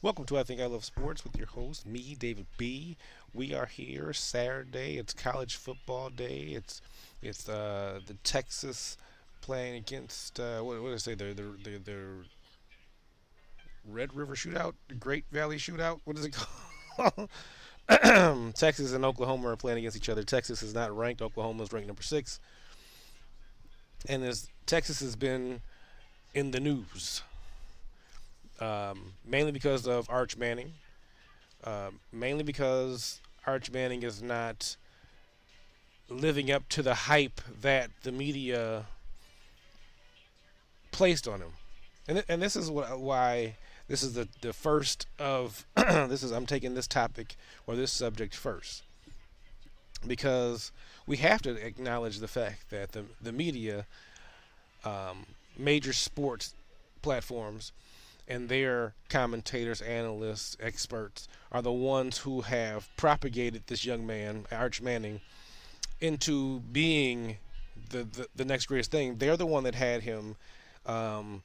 Welcome to I Think I Love Sports with your host, me, David B. We are here Saturday. It's college football day. It's the Texas playing against what did I say? The Red River Shootout, the Great Valley Shootout. What is it called? Texas and Oklahoma are playing against each other. Texas is not ranked. Oklahoma is ranked number 6, and as Texas has been in the news, mainly because of Arch Manning. Mainly because Arch Manning is not living up to the hype that the media placed on him, and this is why this is the first of this is I'm taking this topic or this subject first because we have to acknowledge the fact that the media, major sports platforms, and their commentators, analysts, experts are the ones who have propagated this young man, Arch Manning, into being the next greatest thing. They're the one that had him Heisman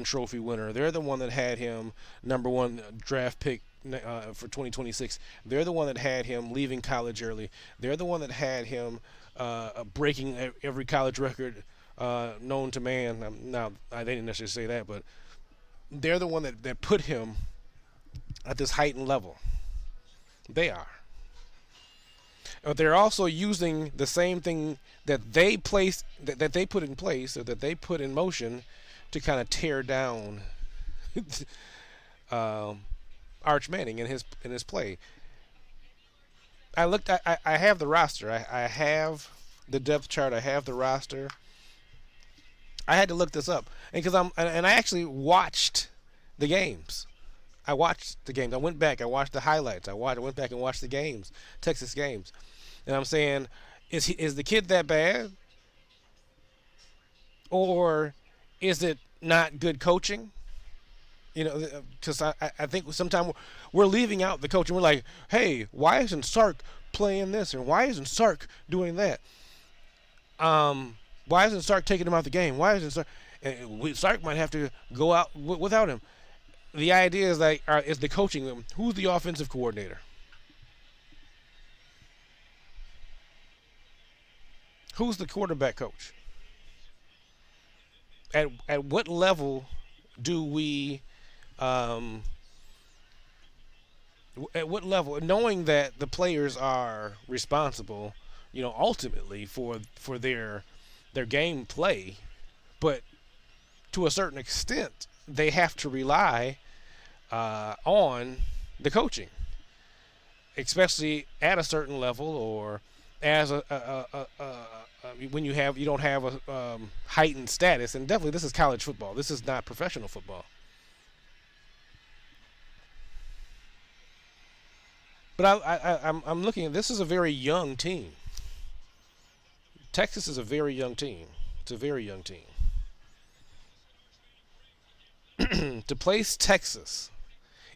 Trophy winner. They're the one that had him number one draft pick for 2026. They're the one that had him leaving college early. They're the one that had him breaking every college record known to man. Now, I didn't necessarily say that, but they're the one that put him at this heightened level. They are. But they're also using the same thing that they placed, that they put in place, or that they put in motion, to kind of tear down um, Arch Manning in his play. I looked. I have the roster. I have the depth chart. I have the roster. I had to look this up, and I actually watched the games. I watched the games. I went back. I watched the highlights. I went back and watched the games, Texas games, and I'm saying, is the kid that bad, or is it not good coaching? Because I think sometimes we're leaving out the coaching. We're like, hey, why isn't Sark playing this, and why isn't Sark doing that? Why isn't Sark taking him out the game? Why isn't Sark? Sark might have to go out without him. The idea is like, is the coaching? Who's the offensive coordinator? Who's the quarterback coach? At what level do we? At what level, knowing that the players are responsible, ultimately for their game play, but to a certain extent, they have to rely on the coaching, especially at a certain level, or as when you don't have a heightened status. And definitely, this is college football. This is not professional football. But I'm looking at this is a very young team. Texas is a very young team. It's a very young team. To place Texas,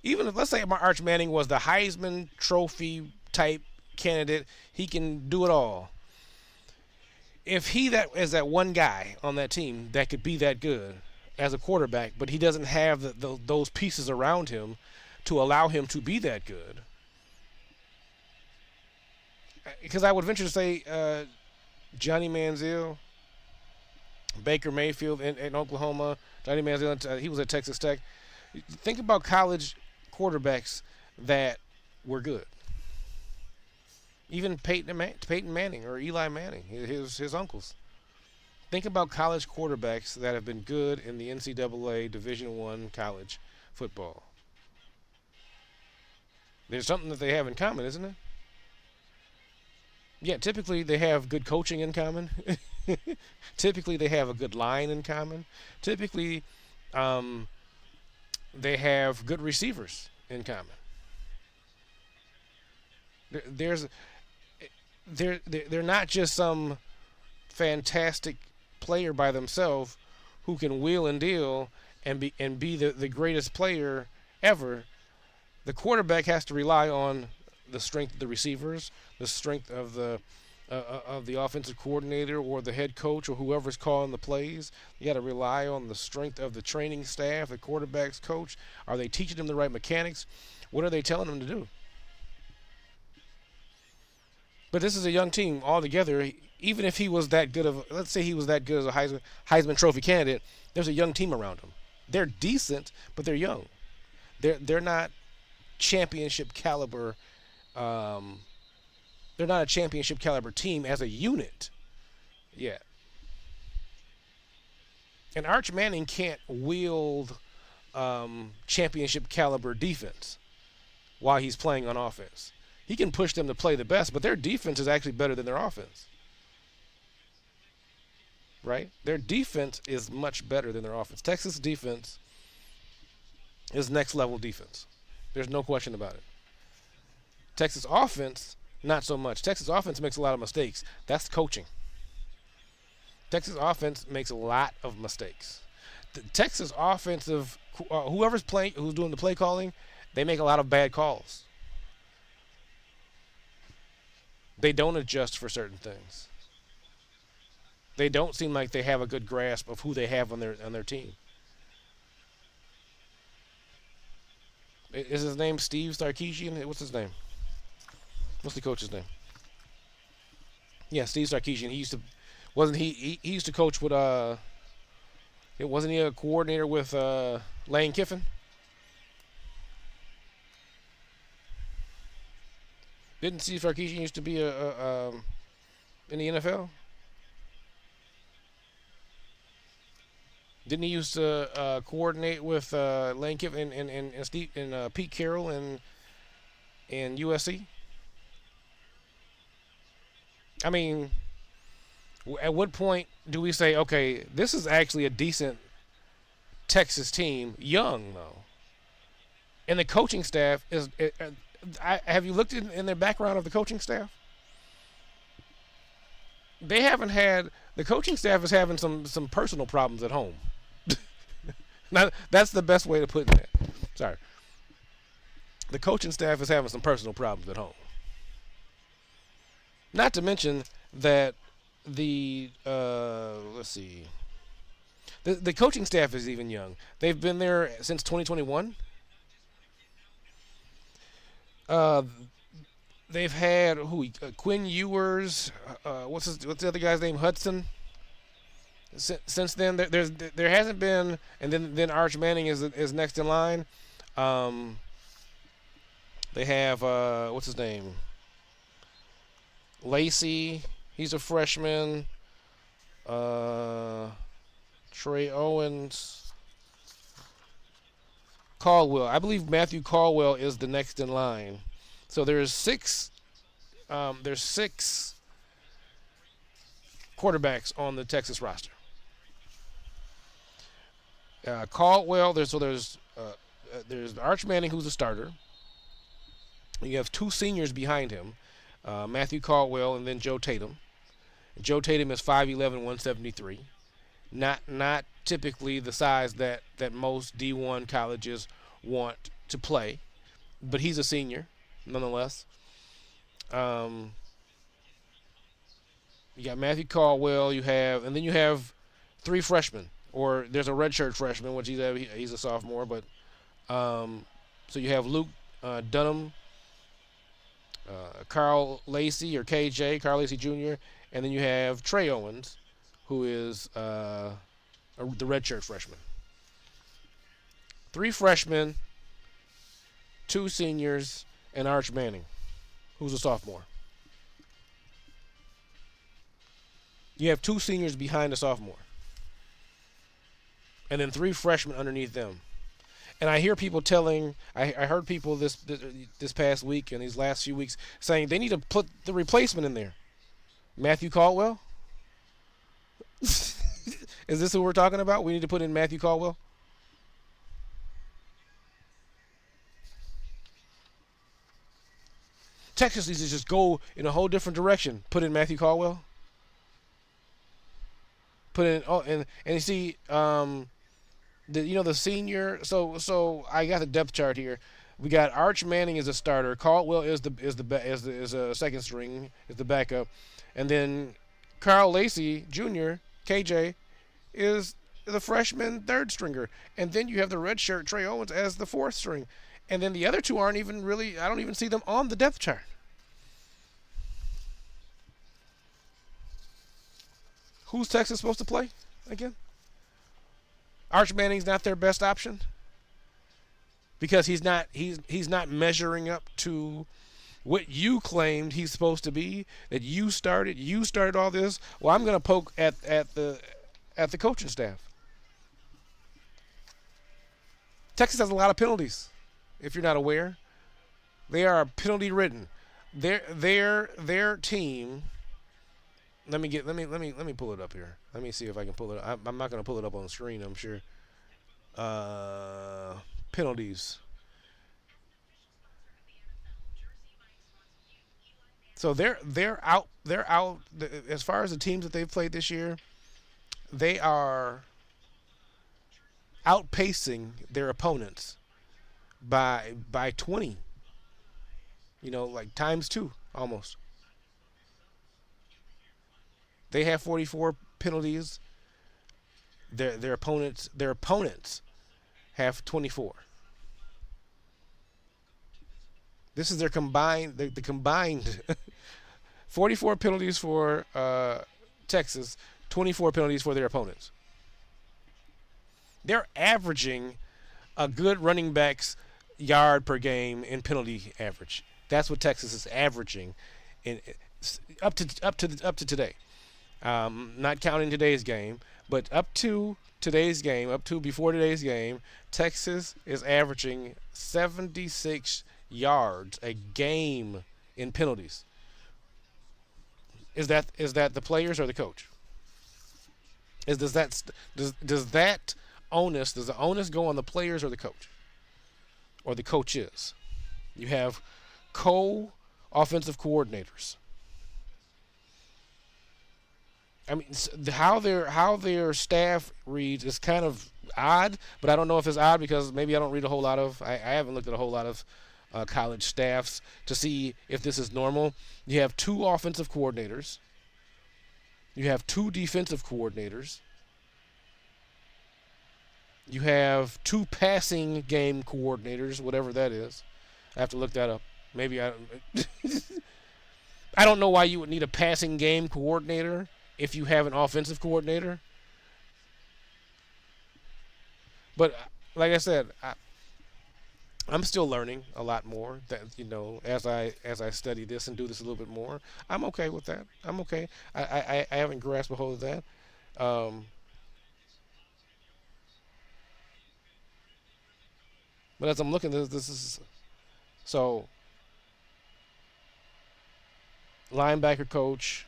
even if, let's say, Arch Manning was the Heisman Trophy type candidate, he can do it all. If he that is that one guy on that team that could be that good as a quarterback, but he doesn't have those pieces around him to allow him to be that good, because I would venture to say Johnny Manziel, Baker Mayfield in Oklahoma, Johnny Manziel, he was at Texas Tech. Think about college quarterbacks that were good. Even Peyton Manning or Eli Manning, his uncles. Think about college quarterbacks that have been good in the NCAA Division I college football. There's something that they have in common, isn't it? Yeah, typically they have good coaching in common. Typically they have a good line in common. Typically um, they have good receivers in common. There's they're not just some fantastic player by themselves who can wheel and deal and be the greatest player ever. The quarterback has to rely on the strength of the receivers, the strength of the of the offensive coordinator or the head coach or whoever's calling the plays. You got to rely on the strength of the training staff, the quarterback's coach. Are they teaching them the right mechanics? What are they telling them to do? But this is a young team altogether. Even if he was that good of, let's say he was that good as a Heisman Trophy candidate, there's a young team around him. They're decent, but they're young. They're not championship caliber. Um, they're not a championship caliber team as a unit yet. And Arch Manning can't wield championship caliber defense while he's playing on offense. He can push them to play the best, but their defense is actually better than their offense. Right? Their defense is much better than their offense. Texas defense is next level defense. There's no question about it. Texas offense, not so much. Texas offense makes a lot of mistakes. That's coaching. Texas offense makes a lot of mistakes. The Texas offensive, whoever's playing, who's doing the play calling, they make a lot of bad calls. They don't adjust for certain things. They don't seem like they have a good grasp of who they have on their team. Is his name Steve Sarkisian? What's his name? What's the coach's name? Yeah, Steve Sarkisian. He used to, wasn't he used to coach with it wasn't he a coordinator with Lane Kiffin? Didn't Steve Sarkisian used to be in the NFL? Didn't he used to coordinate with Lane Kiffin and Steve and Pete Carroll in USC? I mean, at what point do we say, okay, this is actually a decent Texas team, young though, and the coaching staff is? Have you looked in their background of the coaching staff? They haven't had the coaching staff is having some personal problems at home. Now, that's the best way to put that. Sorry. The coaching staff is having some personal problems at home. Not to mention that the let's see, the coaching staff is even young. They've been there since 2021. Uh, they've had Quinn Ewers. What's the other guy's name? Hudson. Since then, there hasn't been, and then Arch Manning is next in line. They have what's his name? Lacey. He's a freshman. Trey Owens. Caldwell. I believe Matthew Caldwell is the next in line. So there's six. There's six quarterbacks on the Texas roster. Caldwell. There's Arch Manning, who's a starter. You have two seniors behind him, Matthew Caldwell and then Joe Tatum. Joe Tatum is 5'11", 173. Not typically the size that most D1 colleges want to play, but he's a senior nonetheless. You got Matthew Caldwell. And then you have three freshmen, or there's a redshirt freshman, which he's a sophomore. But so you have Luke Dunham, Carl Lacey or KJ, Carl Lacey Jr., and then you have Trey Owens, who is the redshirt freshman. Three freshmen, two seniors, and Arch Manning, who's a sophomore. You have two seniors behind the sophomore. And then three freshmen underneath them. And I hear people I heard people this past week and these last few weeks saying they need to put the replacement in there. Matthew Caldwell? Is this who we're talking about? We need to put in Matthew Caldwell? Texas needs to just go in a whole different direction. Put in Matthew Caldwell? And you see, the senior. So I got the depth chart here. We got Arch Manning as a starter. Caldwell is a second string, is the backup, And then Carl Lacey Jr., KJ, is the freshman third stringer. And then you have the redshirt Trey Owens as the fourth string. And then the other two aren't even really, I don't even see them on the depth chart. Who's Texas supposed to play again? Arch Manning's not their best option because he's not measuring up to what you claimed he's supposed to be. That you started all this. Well, I'm going to poke at the coaching staff. Texas has a lot of penalties. If you're not aware, they are penalty ridden. Their team. Let me pull it up here. Let me see if I can pull it up. I'm not going to pull it up on the screen, I'm sure. Penalties. So they're out as far as the teams that they've played this year. They are outpacing their opponents by 20. Like times two almost. They have 44 penalties. Their opponents have 24. This is their combined the combined 44 penalties for Texas, 24 penalties for their opponents. They're averaging a good running back's yard per game in penalty average. That's what Texas is averaging in up to today. Not counting today's game, but up to today's game, up to before today's game, Texas is averaging 76 yards a game in penalties. Is that the players or the coach? Does the onus go on the players or the coach? Or the coaches? You have co-offensive coordinators. I mean, how their staff reads is kind of odd, but I don't know if it's odd because maybe I don't read a whole lot of. I haven't looked at a whole lot of college staffs to see if this is normal. You have two offensive coordinators. You have two defensive coordinators. You have two passing game coordinators, whatever that is. I have to look that up. Maybe I. I don't know why you would need a passing game coordinator if you have an offensive coordinator. But like I said, I'm still learning a lot more. That as I study this and do this a little bit more, I'm okay with that. I'm okay. I haven't grasped a hold of that. But as I'm looking at this is so linebacker coach.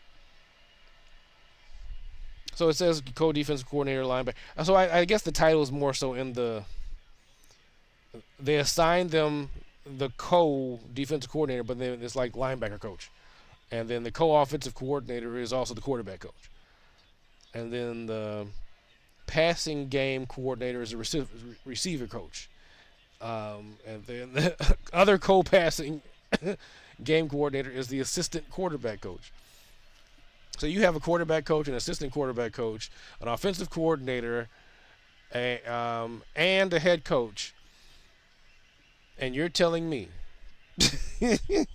So it says co-defensive coordinator, linebacker. So I guess the title is more so in the. They assign them the co-defensive coordinator, but then it's like linebacker coach, and then the co-offensive coordinator is also the quarterback coach, and then the passing game coordinator is the receiver coach, and then the other co-passing game coordinator is the assistant quarterback coach. So you have a quarterback coach, an assistant quarterback coach, an offensive coordinator, and a head coach. And you're telling me that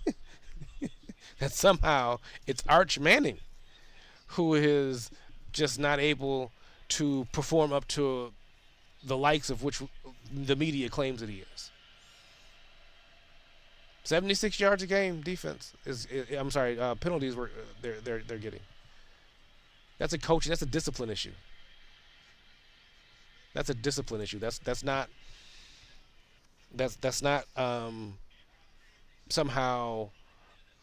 somehow it's Arch Manning who is just not able to perform up to the likes of which the media claims that he is. 76 yards a game defense I'm sorry, penalties were they're getting. That's a coaching. That's a discipline issue. That's a discipline issue. That's not somehow.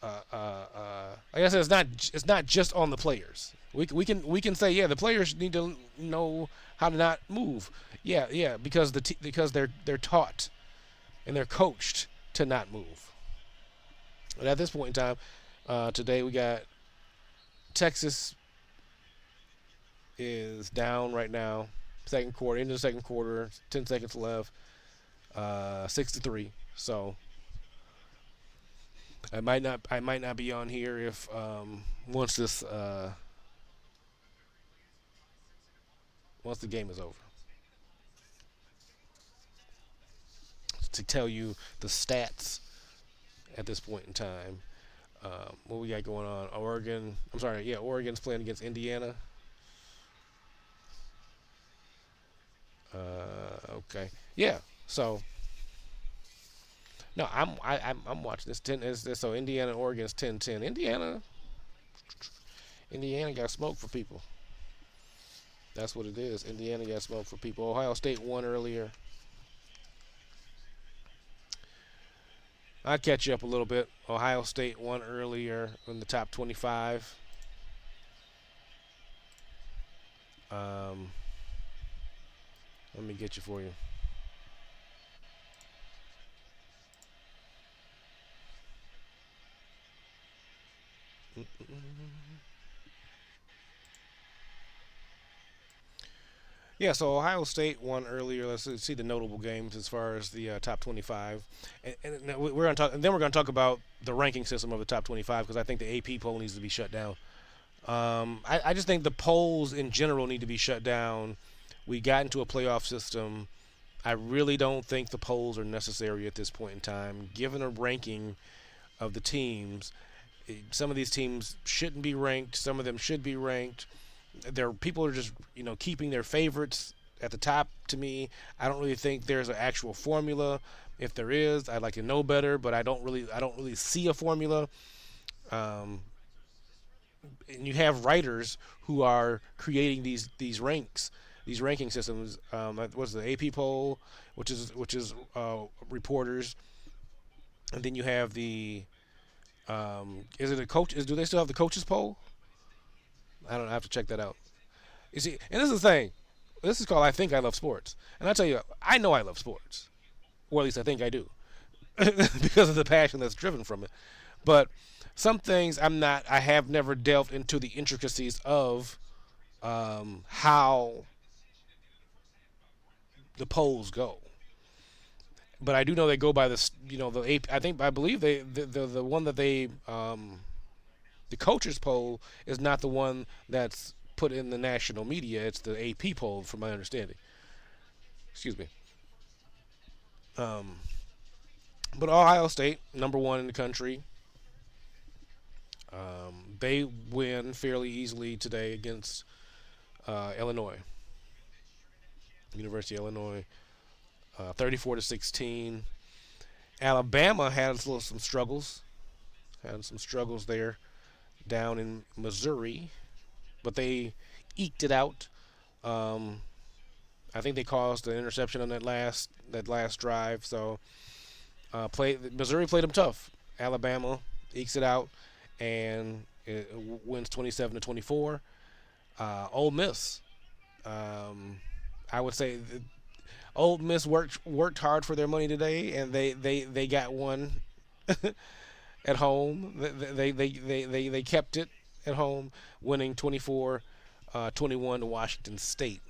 Like I said, it's not just on the players. We can say the players need to know how to not move. Yeah, because because they're taught and they're coached to not move. And at this point in time, today we got Texas is down right now. Second quarter, into the second quarter, 10 seconds left. 6-3. So I might not be on here if once this once the game is over to tell you the stats at this point in time. What we got going on? Oregon. I'm sorry. Yeah, Oregon's playing against Indiana. Okay. Yeah. So no, I'm watching this. So Indiana and Oregon's 10-10. Indiana got smoke for people. That's what it is. Indiana got smoke for people. Ohio State won earlier. I'll catch you up a little bit. Ohio State won earlier in the top 25. Um, Let me get you for you. Yeah, so Ohio State won earlier. Let's see the notable games as far as the top 25, and we're going to talk. And then we're going to talk about the ranking system of the top 25 because I think the AP poll needs to be shut down. I just think the polls in general need to be shut down. We got into a playoff system. I really don't think the polls are necessary at this point in time, given a ranking of the teams. Some of these teams shouldn't be ranked. Some of them should be ranked. People are just keeping their favorites at the top. To me, I don't really think there's an actual formula. If there is, I'd like to know better, but I don't really see a formula. Um, and you have writers who are creating these ranks, these ranking systems. What's the AP poll, which is reporters, and then you have the is it a coach? Do they still have the coaches poll? I don't. I have to check that out. You see, and this is the thing. This is called I think I love sports, and I tell you, I know I love sports, or at least I think I do, because of the passion that's driven from it. But some things I'm not. I have never delved into the intricacies of how the polls go. But I do know they go by this. The I believe the one that the coaches poll is not the one that's put in the national media. It's the AP poll, from my understanding. Excuse me. Um, but Ohio State, number one in the country, they win fairly easily today against Illinois, University of Illinois, 34-16. Alabama some struggles, there down in Missouri, but they eked it out. Um, I think they caused an interception on that last drive. So Missouri played them tough. Alabama ekes it out and it wins 27-24. Ole Miss, I would say, Ole Miss worked hard for their money today, and they got one at home. They kept it at home, winning 24-21 to Washington State.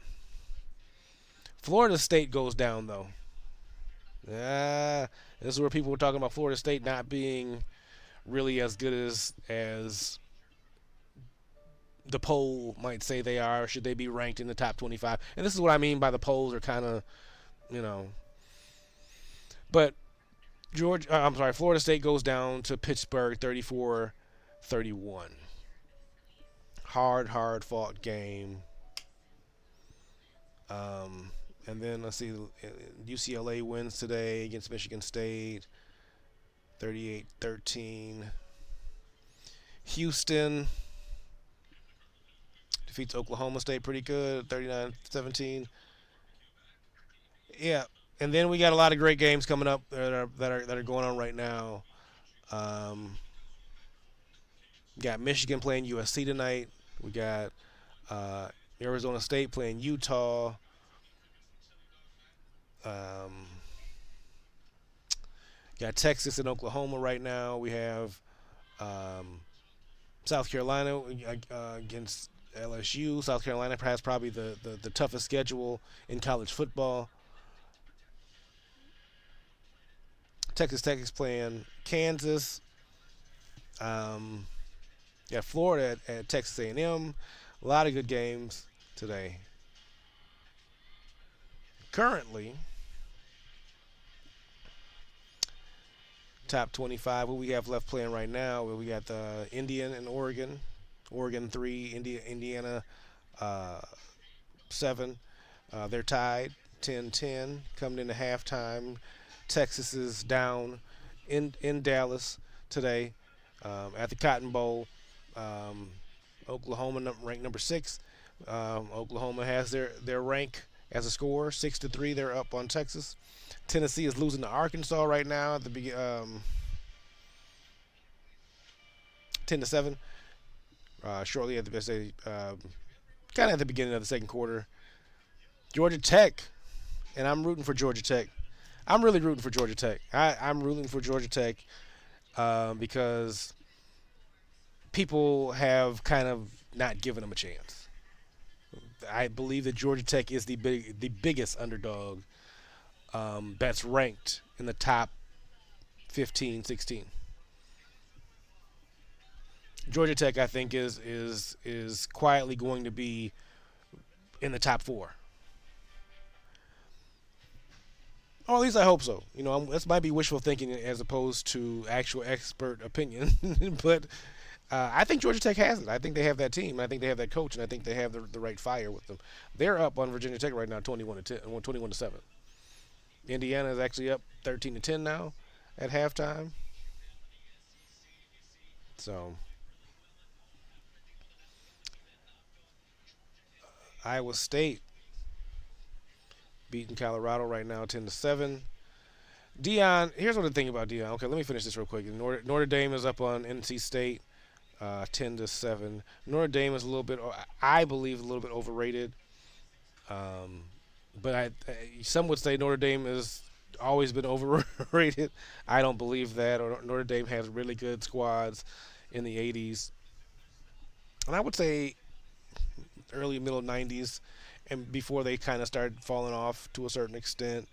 Florida State goes down though. This is where people were talking about Florida State not being really as good as the poll might say they are. Should they be ranked in the top 25? And this is what I mean by the polls are kind of, you know. But Florida State goes down to Pittsburgh 34-31. Hard fought game. And then let's see, UCLA wins today against Michigan State 38-13. Houston defeats Oklahoma State pretty good, 39-17. Yeah, and then we got a lot of great games coming up that are going on right now. Um, got Michigan playing USC tonight. We got uh, Arizona State playing Utah. Um, got Texas and Oklahoma right now. We have um, South Carolina against LSU. South Carolina has probably the toughest schedule in college football. Texas Tech is playing Kansas. Um, yeah, Florida at Texas A&M. A lot of good games today. Currently, top 25. What we have left playing right now? Well, we got the Indian and Oregon. Oregon 3, Indiana 7. They're tied 10-10 coming into halftime. Texas is down in Dallas today at the Cotton Bowl. Um, Oklahoma ranked number 6. Oklahoma has their rank as a score 6-3. They're up on Texas. Tennessee is losing to Arkansas right now at the 10-7. Shortly at the kind of at the beginning of the second quarter. Georgia Tech, and I'm rooting for Georgia Tech. I'm really rooting for Georgia Tech. I'm rooting for Georgia Tech because people have kind of not given them a chance. I believe that Georgia Tech is the biggest underdog that's ranked in the top 15, 16. Georgia Tech, I think, is quietly going to be in the top 4. Or at least I hope so. This might be wishful thinking as opposed to actual expert opinion, but I think Georgia Tech has it. I think they have that team. I think they have that coach, and I think they have the right fire with them. They're up on Virginia Tech right now, 21-7. Indiana is actually up 13-10 now at halftime. So Iowa State beating Colorado right now, 10-7. Dion, here's what the thing about Dion. Okay, let me finish this real quick. Notre Dame is up on NC State, 10-7. Notre Dame is a little bit, I believe, a little bit overrated. Um, but some would say Notre Dame has always been overrated. I don't believe that. Notre Dame has really good squads in the 80s, and I would say early middle 90s, and before they kind of started falling off to a certain extent,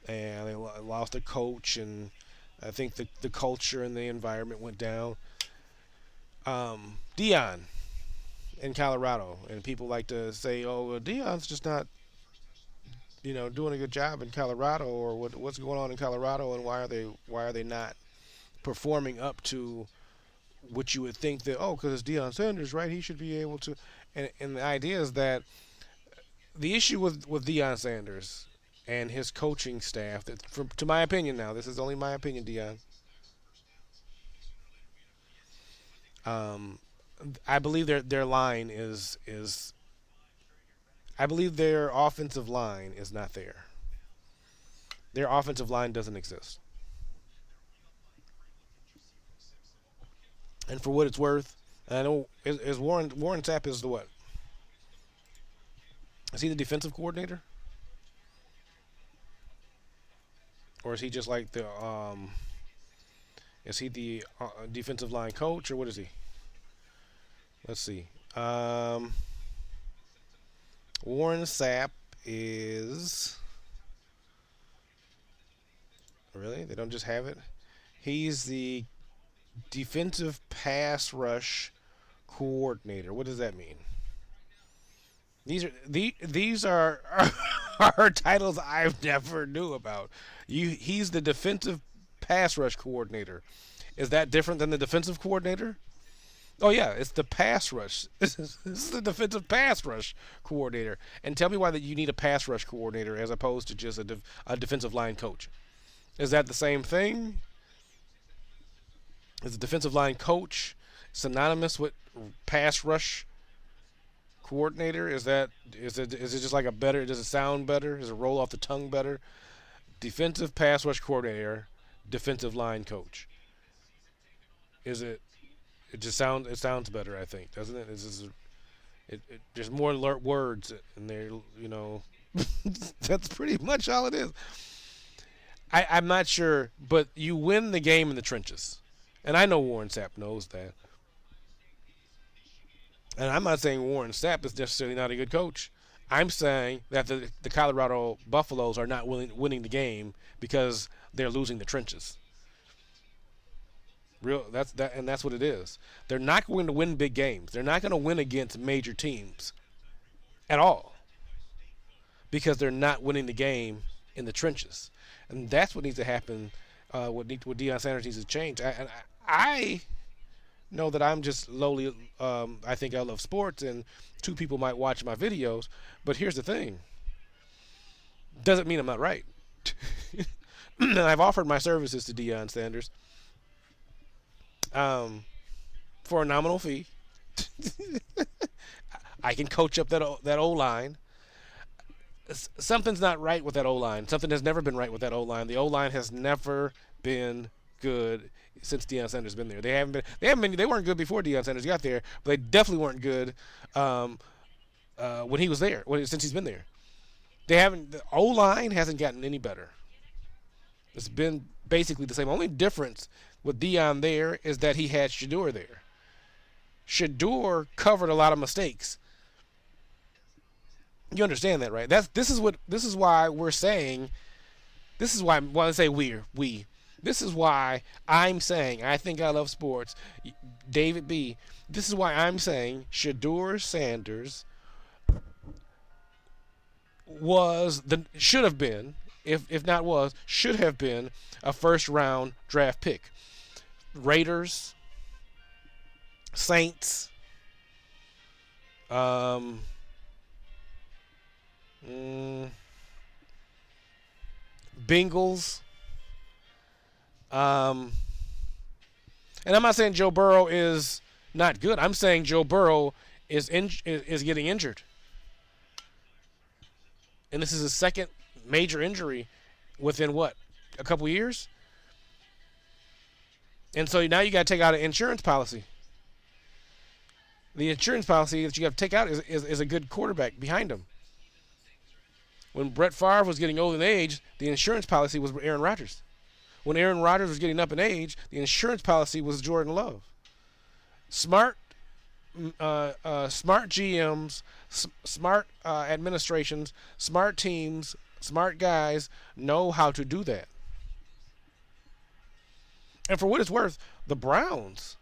and they lost their coach, and I think the culture and the environment went down. Dion in Colorado, and people like to say, "Oh, well, Dion's just not, doing a good job in Colorado, or what's going on in Colorado, and why are they not performing up to what you would think that because it's Deion Sanders, right? He should be able to." And the idea is that the issue with Deion Sanders and his coaching staff, to my opinion, now this is only my opinion, Deion. Um, I believe their line is I believe their offensive line is not there. Their offensive line doesn't exist. And for what it's worth, and I know is Warren Sapp is the what? Is he the defensive coordinator, or is he just like the Is he the defensive line coach, or what is he? Let's see. Warren Sapp is really. They don't just have it. He's the defensive pass rush coordinator. What does that mean? These are are titles I've never knew about. He's the defensive pass rush coordinator. Is that different than the defensive coordinator? Oh yeah, it's the pass rush. This is the defensive pass rush coordinator. And tell me why that you need a pass rush coordinator as opposed to just a defensive line coach. Is that the same thing? Is a defensive line coach synonymous with pass rush coordinator? Is it just like a better? Does it sound better? Does it roll off the tongue better? Defensive pass rush coordinator, defensive line coach. Is it? It sounds better. I think, doesn't it? There's more words in there. That's pretty much all it is. I'm not sure, but you win the game in the trenches, and I know Warren Sapp knows that. And I'm not saying Warren Sapp is necessarily not a good coach. I'm saying that the Colorado Buffaloes are not winning the game because they're losing the trenches. Real that's that, and that's what it is. They're not going to win big games. They're not going to win against major teams at all because they're not winning the game in the trenches, and that's what needs to happen. What Deion Sanders needs to change. I know that I'm just lowly. I think I love sports, and two people might watch my videos. But here's the thing: doesn't mean I'm not right. And I've offered my services to Deion Sanders um, for a nominal fee. I can coach up that O line. Something's not right with that O line. Something has never been right with that O line. The O line has never been good since Deion Sanders has been there. They haven't been. They haven't been. They weren't good before Deion Sanders got there, but they definitely weren't good um, when he was there. Since he's been there, they haven't. The O line hasn't gotten any better. It's been basically the same. Only difference with Deion there is that he had Shador there. Shador covered a lot of mistakes. You understand that, right? This is why we're saying this is why when I say we. This is why I'm saying I think I love sports. David B. This is why I'm saying Shador Sanders was the should have been, if not was, should have been a first round draft pick. Raiders, Saints, um, Bengals, and I'm not saying Joe Burrow is not good. I'm saying Joe Burrow is getting injured, and this is his second major injury within what, a couple years. And so now you got to take out an insurance policy. The insurance policy that you have to take out is a good quarterback behind him. When Brett Favre was getting old in age, the insurance policy was Aaron Rodgers. When Aaron Rodgers was getting up in age, the insurance policy was Jordan Love. Smart GMs, smart administrations, smart teams, smart guys know how to do that. And for what it's worth, the Browns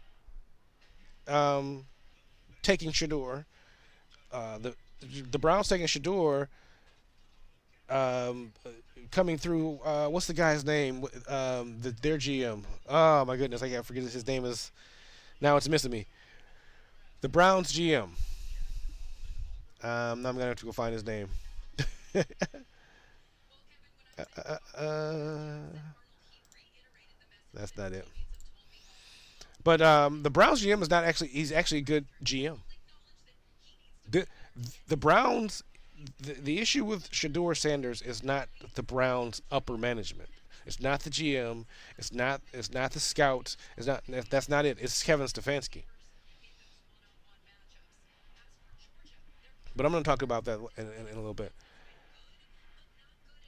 taking Shador, the Browns taking Shador, coming through. What's the guy's name? Their GM. Oh my goodness, I can't forget his name is. Now it's missing me. The Browns GM. I'm gonna have to go find his name. That's not it. But the Browns GM is not actually. He's actually a good GM. The the Browns. The issue with Shador Sanders is not the Browns' upper management. It's not the GM. It's not the scouts. It's not. That's not it. It's Kevin Stefanski. But I'm going to talk about that in a little bit.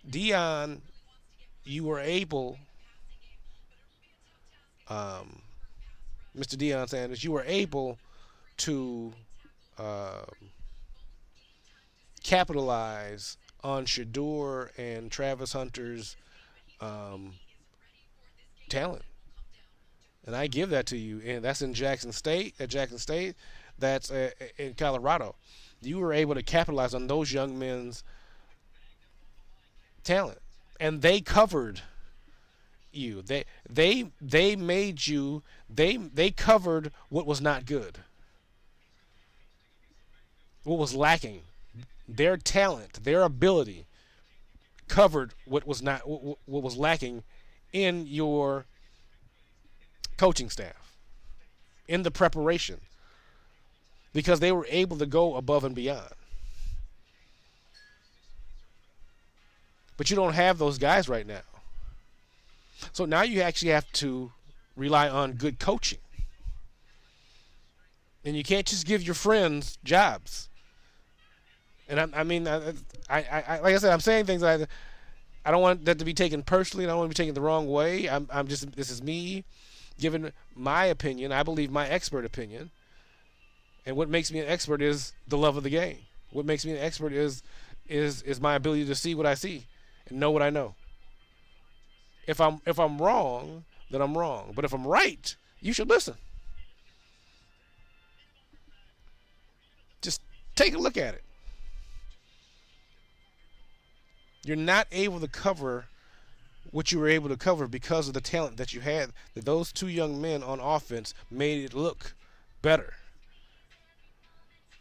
Dion, you were able, Mr. Deion Sanders, you were able to capitalize on Shador and Travis Hunter's talent, and I give that to you. And that's in Jackson State. At Jackson State, that's in Colorado. You were able to capitalize on those young men's talent, and they covered you. They made you. They covered what was not good, what was lacking. Their talent, their ability, covered what was not what was lacking in your coaching staff, in the preparation, because they were able to go above and beyond. But you don't have those guys right now. So now you actually have to rely on good coaching. And you can't just give your friends jobs. And I mean, like I said, I'm saying things I don't want that to be taken personally. I don't want to be taken the wrong way. I'm just, this is me giving my opinion. I believe my expert opinion. And what makes me an expert is the love of the game. What makes me an expert is my ability to see what I see and know what I know. If I'm wrong, then I'm wrong. But if I'm right, You should listen. Just take a look at it. You're not able to cover what you were able to cover because of the talent that you had. That those two young men on offense made it look better,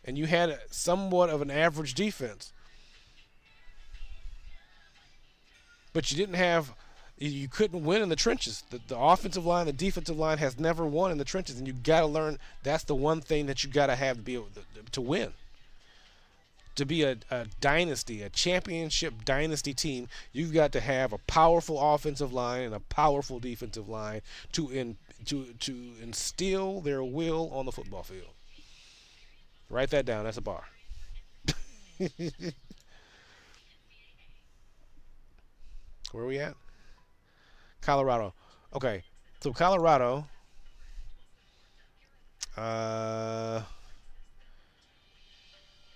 and you had somewhat of an average defense, but you didn't have. You couldn't win in the trenches. The offensive line, the defensive line has never won in the trenches, and you got to learn. That's the one thing that you got to have to be able to win. To be a dynasty, a championship dynasty team, you've got to have a powerful offensive line and a powerful defensive line to instill their will on the football field. Write that down. That's a bar. Where are we at? Colorado. Okay, so Colorado. Uh,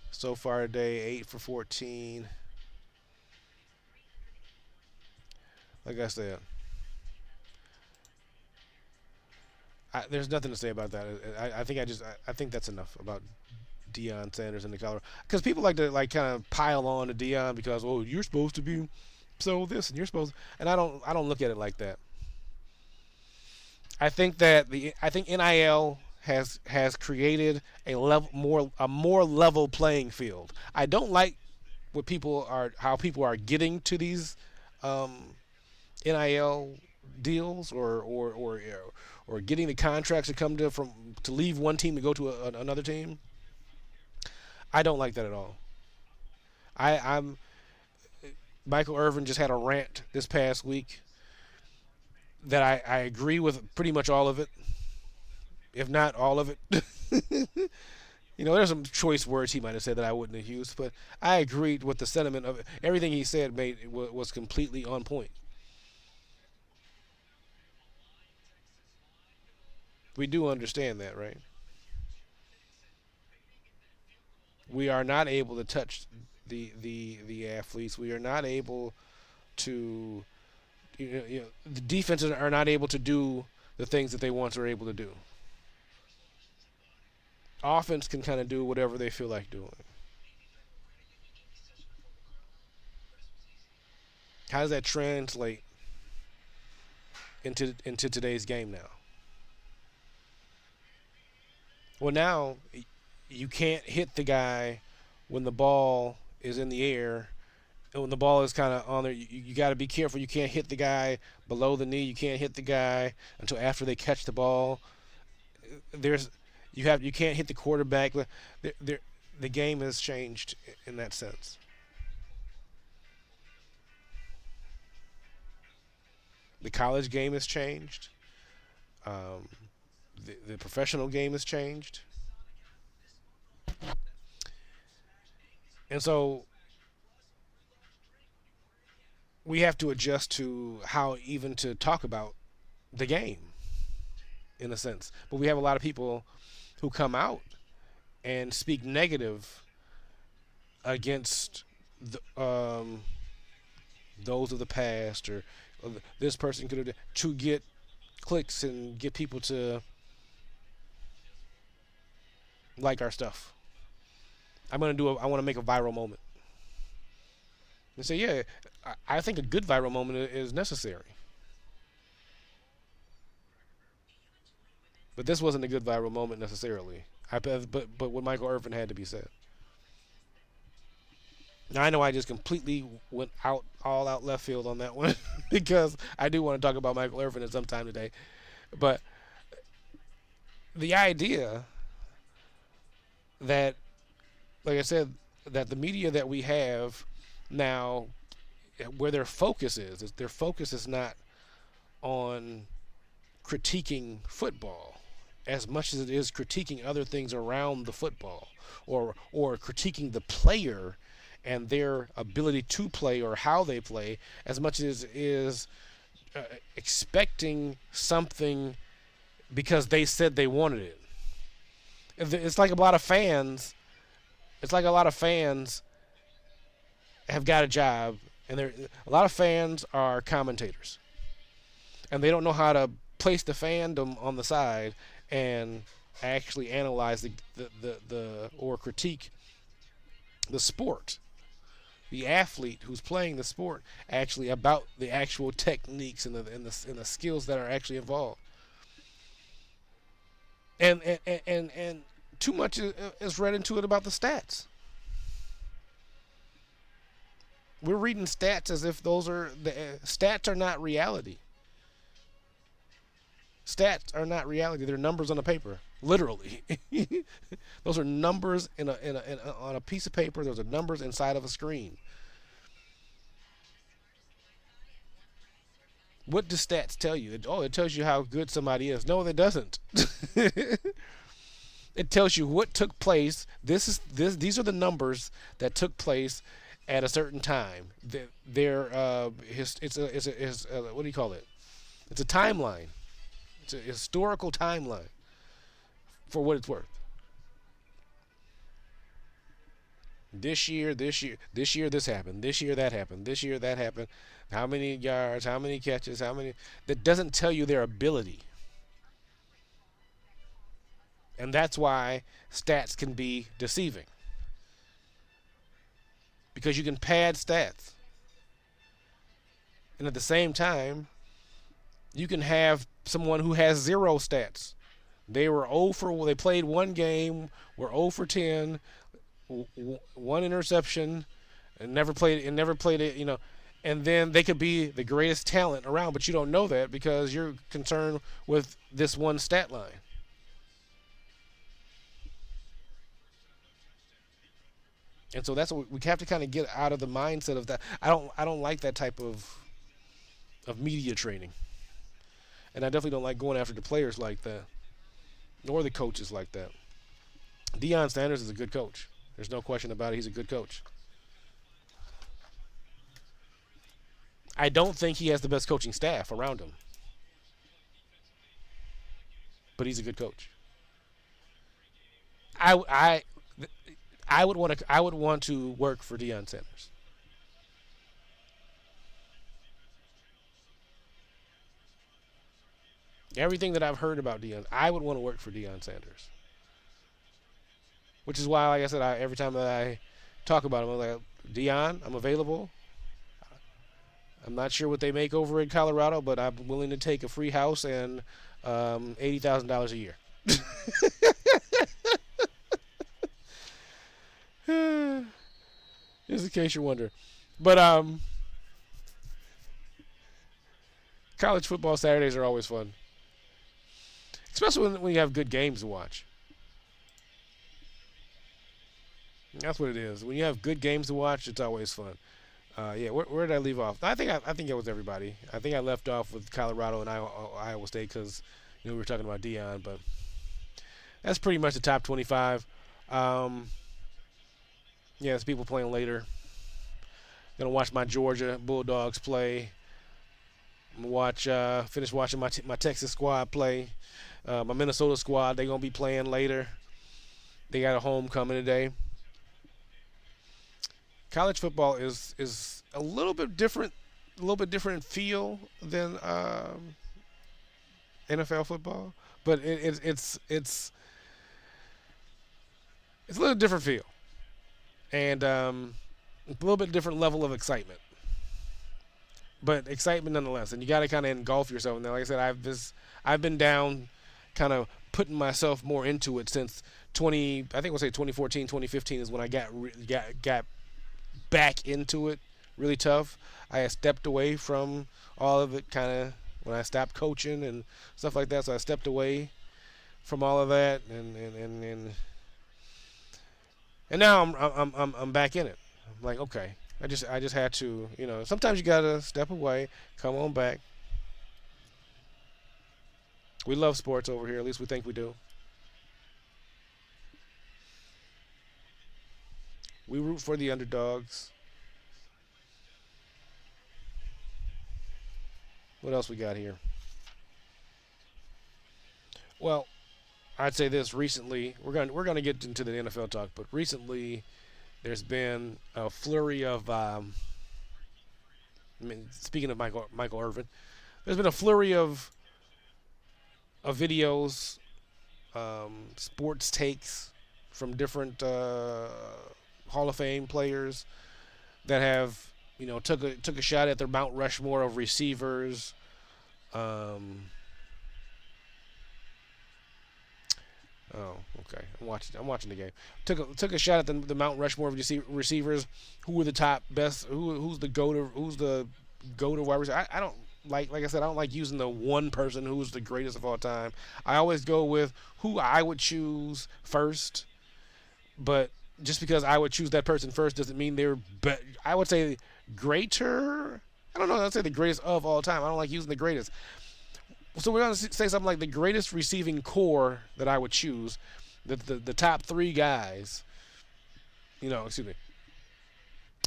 so far today, 8 for 14. Like I said, there's nothing to say about that. I think I think that's enough about Deion Sanders and the Colorado, because people like to like kind of pile on to Deion because oh you're supposed to be so this and you're supposed, and I don't look at it like that. I think NIL has created a more level playing field. I don't like what people are how people are getting to these um, NIL deals or getting the contracts to come to leave one team to go to another team. I don't like that at all. I'm Michael Irvin just had a rant this past week that I agree with pretty much all of it, if not all of it. There's some choice words he might have said that I wouldn't have used, but I agreed with the sentiment of it. Everything he said was completely on point. We do understand that, right? We are not able to touch the athletes. We are not able to the defenses are not able to do the things that they once were able to do. Offense can kind of do whatever they feel like doing. How does that translate into today's game now? Well, now you can't hit the guy when the ball is in the air. And when the ball is kind of on there, you got to be careful. You can't hit the guy below the knee. You can't hit the guy until after they catch the ball. There's you can't hit the quarterback. The game has changed in that sense. The college game has changed. Um, the professional game has changed, and so we have to adjust to how even to talk about the game in a sense. But we have a lot of people who come out and speak negative against those of the past or this person could have to get clicks and get people to like our stuff. I want to make a viral moment and say, yeah, I think a good viral moment is necessary. But this wasn't a good viral moment necessarily. But what Michael Irvin had to be said. Now I know I just completely went all out left field on that one because I do want to talk about Michael Irvin at some time today. But the idea that, like I said, that the media that we have now, where their focus is not on critiquing football as much as it is critiquing other things around the football, or critiquing the player and their ability to play or how they play, as much as is expecting something because they said they wanted it. It's like a lot of fans. It's like a lot of fans have got a job, and a lot of fans are commentators, and they don't know how to place the fandom on the side and actually analyze the or critique the sport, the athlete who's playing the sport, actually about the actual techniques and the skills that are actually involved. And too much is read into it about the stats. We're reading stats as if those are the stats are not reality. Stats are not reality. They're numbers on a paper, literally. Those are numbers on a piece of paper. Those are numbers inside of a screen. What do stats tell you? It tells you how good somebody is. No, it doesn't. It tells you what took place. These are the numbers that took place at a certain time. They're what do you call it? It's a timeline. It's a historical timeline for what it's worth. This year, this happened. This year, that happened. This year, that happened. How many yards? How many catches? How many? That doesn't tell you their ability, and that's why stats can be deceiving because you can pad stats, and at the same time, you can have someone who has zero stats. They were 0 for. They played one game. Were 0 for 10. One interception, and never played it. And then they could be the greatest talent around, but you don't know that because you're concerned with this one stat line. And so that's what we have to kind of get out of the mindset of that. I don't like that type of media training, and I definitely don't like going after the players like that, nor the coaches like that. Deion Sanders is a good coach. There's no question about it. He's a good coach. I don't think he has the best coaching staff around him, but he's a good coach. I, I, I would want to work for Deion Sanders. Everything that I've heard about Deion, I would want to work for Deion Sanders. Which is why, like I said, every time that I talk about him, I'm like, Deion, I'm available. I'm not sure what they make over in Colorado, but I'm willing to take a free house and $80,000 a year. Just in case you're wondering. But college football Saturdays are always fun, especially when you have good games to watch. That's what it is. When you have good games to watch, it's always fun. Yeah, where did I leave off? I think it was everybody. I think I left off with Colorado and Iowa State because we were talking about Dion, but that's pretty much the top 25. Um, yeah, there's people playing later. Gonna watch my Georgia Bulldogs play. Finish watching my Texas squad play. My Minnesota squad, they're gonna be playing later. They got a homecoming today. College football is a little bit different feel than NFL football, but it's a little different feel and a little bit different level of excitement, but excitement nonetheless. And you got to kind of engulf yourself in there. Like I said, I've been down, kind of putting myself more into it since 20. I think we'll say 2014, 2015 is when I got back into it really tough. I had stepped away from all of it kind of when I stopped coaching and stuff like that. So I stepped away from all of that, and now I'm back in it. I'm like, okay, I just had to, sometimes you gotta step away, come on back. We love sports over here, at least we think we do. We root for the underdogs. What else we got here? Well, I'd say this recently. We're gonna get into the NFL talk, but recently there's been a flurry of. I mean, speaking of Michael Irvin, there's been a flurry of of videos, sports takes from different Hall of Fame players that have took a shot at their Mount Rushmore of receivers. Um, oh, okay. I'm watching the game. Took a shot at the Mount Rushmore of receivers. Who are the top best? Who's the go to? Who's the go to wide receiver? I don't like I said, I don't like using the one person who's the greatest of all time. I always go with who I would choose first. But just because I would choose that person first doesn't mean they're. I would say greater. I don't know. I'd say the greatest of all time. I don't like using the greatest. So we're gonna say something like the greatest receiving core that I would choose. The top three guys. Excuse me.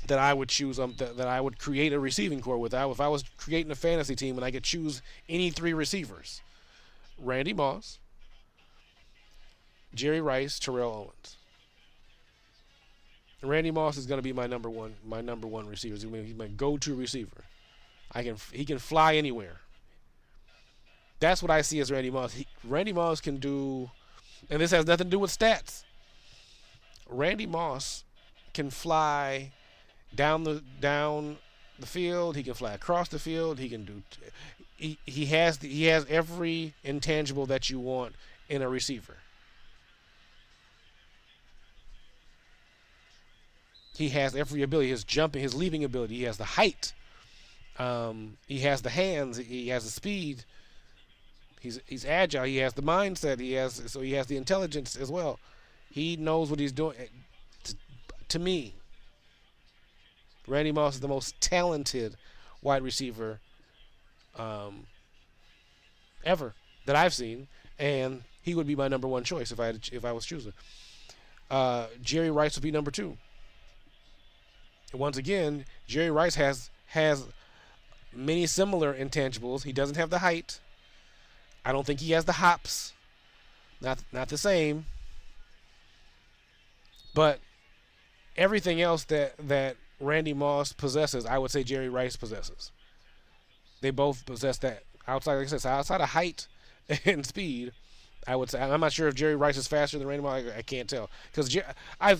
That I would choose. That I would create a receiving core with. If I was creating a fantasy team and I could choose any three receivers: Randy Moss, Jerry Rice, Terrell Owens. Randy Moss is going to be my number one. My number one receiver. He's my go-to receiver. He can fly anywhere. That's what I see as Randy Moss. Randy Moss can do, and this has nothing to do with stats. Randy Moss can fly down the field. He can fly across the field. He can do. He has every intangible that you want in a receiver. He has every ability. His jumping, his leaping ability. He has the height. He has the hands. He has the speed. He's agile. He has the mindset. He has the intelligence as well. He knows what he's doing. To me, Randy Moss is the most talented wide receiver ever that I've seen, and he would be my number one choice if I was choosing. Jerry Rice would be number two. Once again, Jerry Rice has many similar intangibles. He doesn't have the height. I don't think he has the hops. Not the same. But everything else that Randy Moss possesses, I would say Jerry Rice possesses. They both possess that. Outside, like I said, outside of height and speed, I would say. I'm not sure if Jerry Rice is faster than Randy Moss. I can't tell because I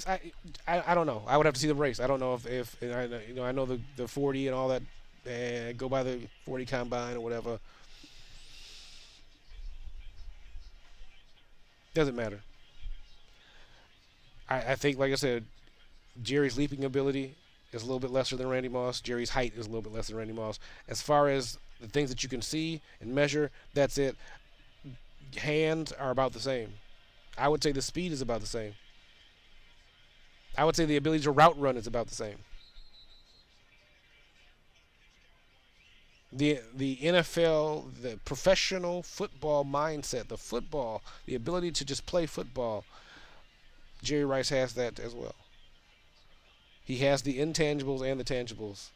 don't know. I would have to see them race. I don't know if I know the 40 and all that. Go by the 40 combine or whatever. Doesn't matter. I think, like I said, Jerry's leaping ability is a little bit lesser than Randy Moss. Jerry's height is a little bit less than Randy Moss. As far as the things that you can see and measure, that's it. Hands are about the same. I would say the speed is about the same. I would say the ability to route run is about the same. The NFL, the professional football mindset, the ability to just play football, Jerry Rice has that as well. He has the intangibles and the tangibles.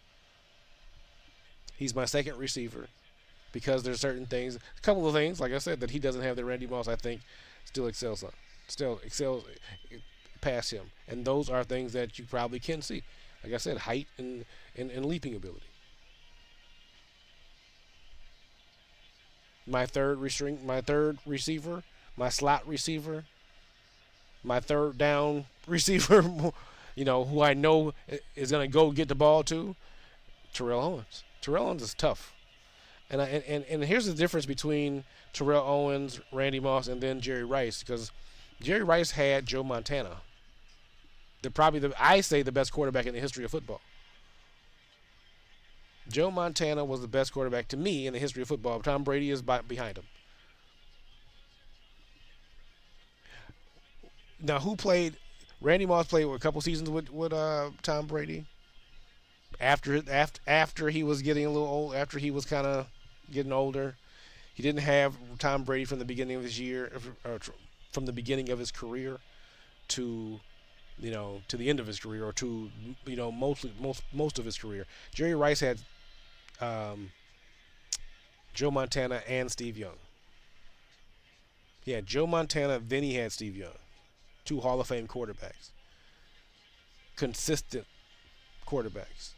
He's my second receiver because there's certain things, a couple of things, like I said, that he doesn't have that Randy Moss, I think, still excels past him. And those are things that you probably can see. Like I said, height and leaping ability. My third receiver, my slot receiver, my third down receiver, who I know is going to go get the ball to, Terrell Owens. Terrell Owens is tough. And here's the difference between Terrell Owens, Randy Moss, and then Jerry Rice, because Jerry Rice had Joe Montana. I say the best quarterback in the history of football. Joe Montana was the best quarterback to me in the history of football. Tom Brady is behind him. Now, who played? Randy Moss played a couple seasons with Tom Brady. After he was getting a little old, after he was kind of getting older, he didn't have Tom Brady from the beginning of his year, or from the beginning of his career to to the end of his career, or to most of his career. Jerry Rice had Joe Montana and Steve Young. He had Joe Montana, then he had Steve Young. Two Hall of Fame quarterbacks. Consistent quarterbacks.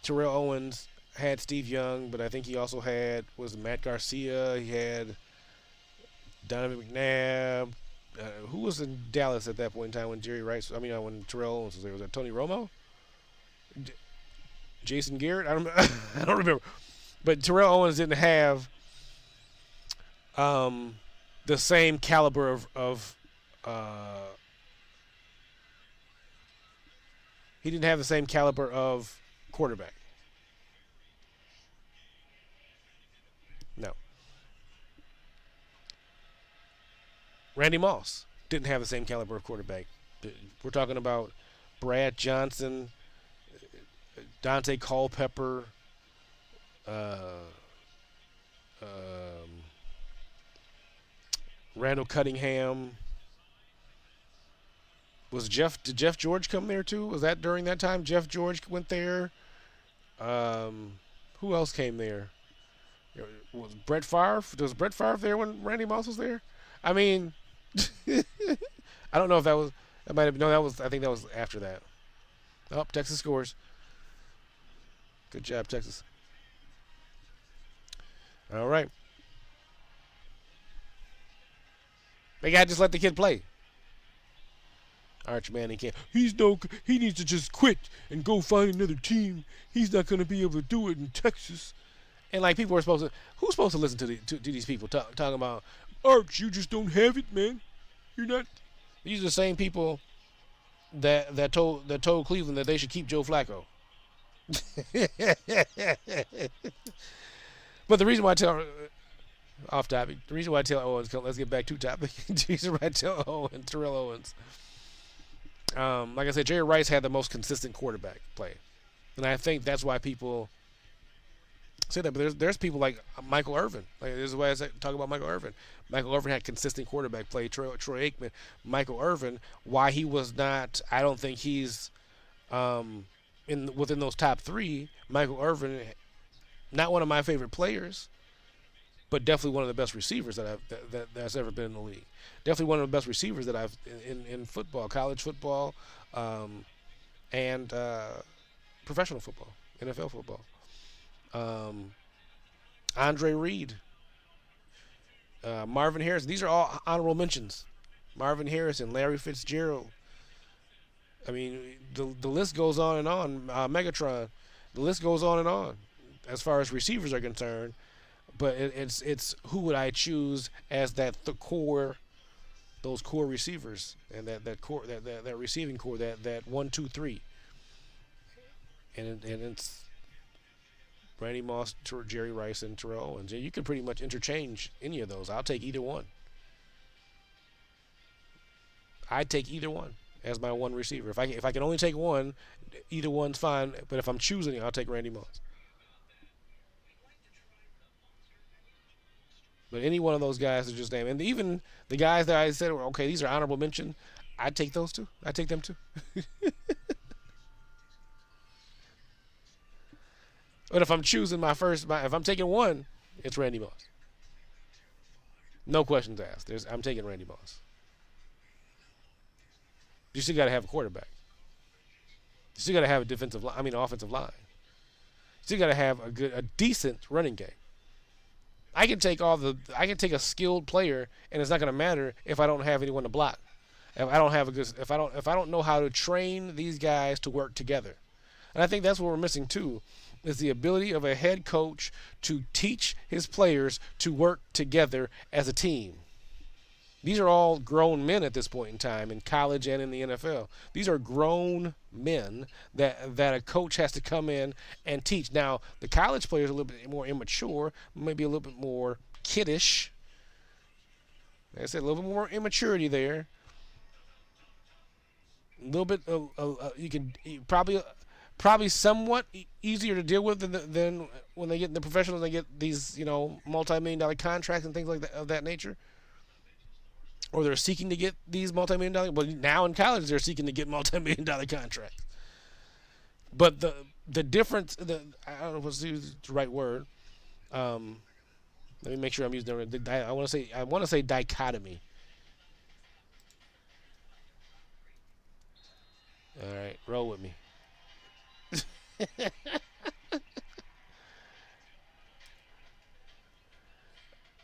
Terrell Owens had Steve Young, but I think he also had was Matt Garcia. He had Donovan McNabb. Who was in Dallas at that point in time when Jerry Rice? I mean, when Terrell Owens was there? Was that Tony Romo? Jason Garrett? I don't. I don't remember. But Terrell Owens didn't have um, the same caliber of he didn't have the same caliber of quarterback. No. Randy Moss didn't have the same caliber of quarterback. We're talking about Brad Johnson, Dante Culpepper, uh, um, Randall Cunningham. Did Jeff George come there too? Was that during that time? Jeff George went there. Um, who else came there? Was Brett Favre? Was Brett Favre there when Randy Moss was there? I mean, I don't know if that was. That might have. No, that was. I think that was after that. Oh, Texas scores. Good job, Texas. All right. They got to just let the kid play. Arch Manning can't. He's no. He needs to just quit and go find another team. He's not going to be able to do it in Texas. And like people are supposed to. Who's supposed to listen to these people talking about Arch? You just don't have it, man. You're not. These are the same people that told Cleveland that they should keep Joe Flacco. But the reason why I tell off topic, the reason why I tell Owens, let's get back to topic. The reason why I tell Owens, Terrell Owens. Like I said, Jerry Rice had the most consistent quarterback play, and I think that's why people say that. But there's people like Michael Irvin. Like this is why I talk about Michael Irvin. Michael Irvin had consistent quarterback play. Troy Aikman, Michael Irvin. Why he was not? I don't think he's in within those top three. Michael Irvin, not one of my favorite players, but definitely one of the best receivers that's ever been in the league. Definitely one of the best receivers that I've in football, college football, um, and professional football, NFL football. Um, Andre Reed, Marvin Harrison. These are all honorable mentions. Marvin Harrison, Larry Fitzgerald. I mean, the list goes on and on. Megatron. The list goes on and on as far as receivers are concerned. But it's who would I choose as the core, those core receivers and that core that receiving core that 1, 2, 3, and it's Randy Moss, Jerry Rice, and Terrell Owens. You can pretty much interchange any of those. I'll take either one. I'd take either one as my one receiver. If I can only take one, either one's fine. But if I'm choosing, I'll take Randy Moss. But any one of those guys is just damn. And even the guys that I said, okay, these are honorable mention. I'd take those too. I'd take them too. But if I'm choosing if I'm taking one, it's Randy Moss. No questions asked. I'm taking Randy Moss. You still got to have a quarterback. You still got to have a offensive line. You still got to have a decent running game. I can take a skilled player, and it's not going to matter if I don't have anyone to block. If I don't know how to train these guys to work together, and I think that's what we're missing too, is the ability of a head coach to teach his players to work together as a team. These are all grown men at this point in time in college and in the NFL. These are grown men that a coach has to come in and teach. Now, the college players are a little bit more immature, maybe a little bit more kiddish. Like I said, a little bit more immaturity there. A little bit, probably somewhat easier to deal with than when they get in the professionals. They get these, multi-million-dollar contracts and things like that of that nature. Or they're seeking to get these multi-million-dollar. Well, now in college they're seeking to get multi-million-dollar contracts. But the difference, I don't know if it's the right word. Let me make sure I'm using the. I want to say dichotomy. All right, roll with me.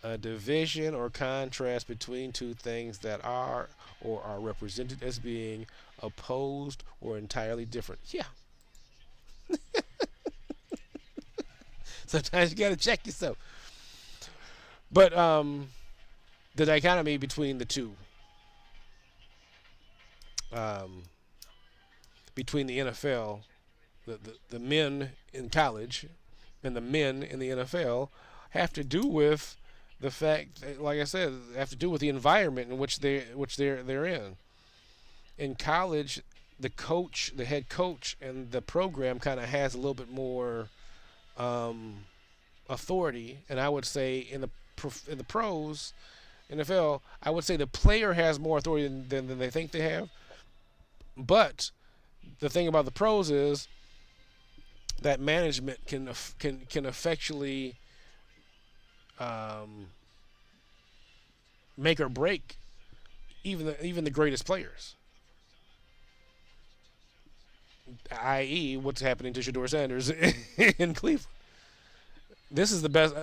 A division or contrast between two things that are or are represented as being opposed or entirely different. Yeah. Sometimes you got to check yourself. But the dichotomy between the two, um, between the NFL, the men in college, and the men in the NFL, have to do with the fact, like I said, have to do with the environment in which they're in. In college, the coach, the head coach, and the program kind of has a little bit more um, authority, and I would say in the pros, NFL, I would say the player has more authority than they think they have. But the thing about the pros is that management can effectually um, make or break even the greatest players. I.e., what's happening to Shador Sanders in Cleveland. This is the best.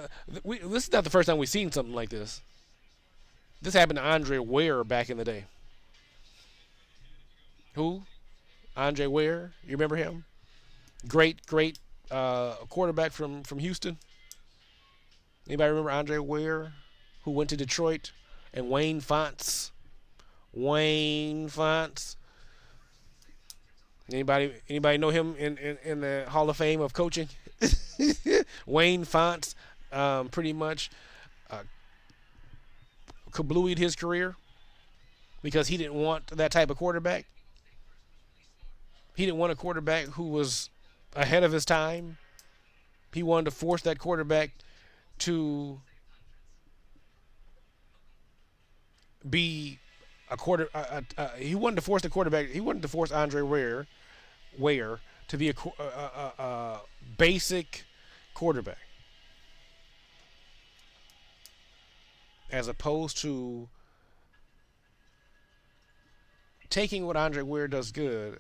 This is not the first time we've seen something like this. This happened to Andre Ware back in the day. Who? Andre Ware. You remember him? Great quarterback from Houston. Anybody remember Andre Ware, who went to Detroit, and Wayne Fonts? Wayne Fonts. Anybody know him in the Hall of Fame of coaching? Wayne Fonts, pretty much uh, kablooied his career because he didn't want that type of quarterback. He didn't want a quarterback who was ahead of his time. He wanted to force that quarterback to be a quarter. He wanted to force the quarterback. He wanted to force Andre Ware to be a basic quarterback, as opposed to taking what Andre Ware does good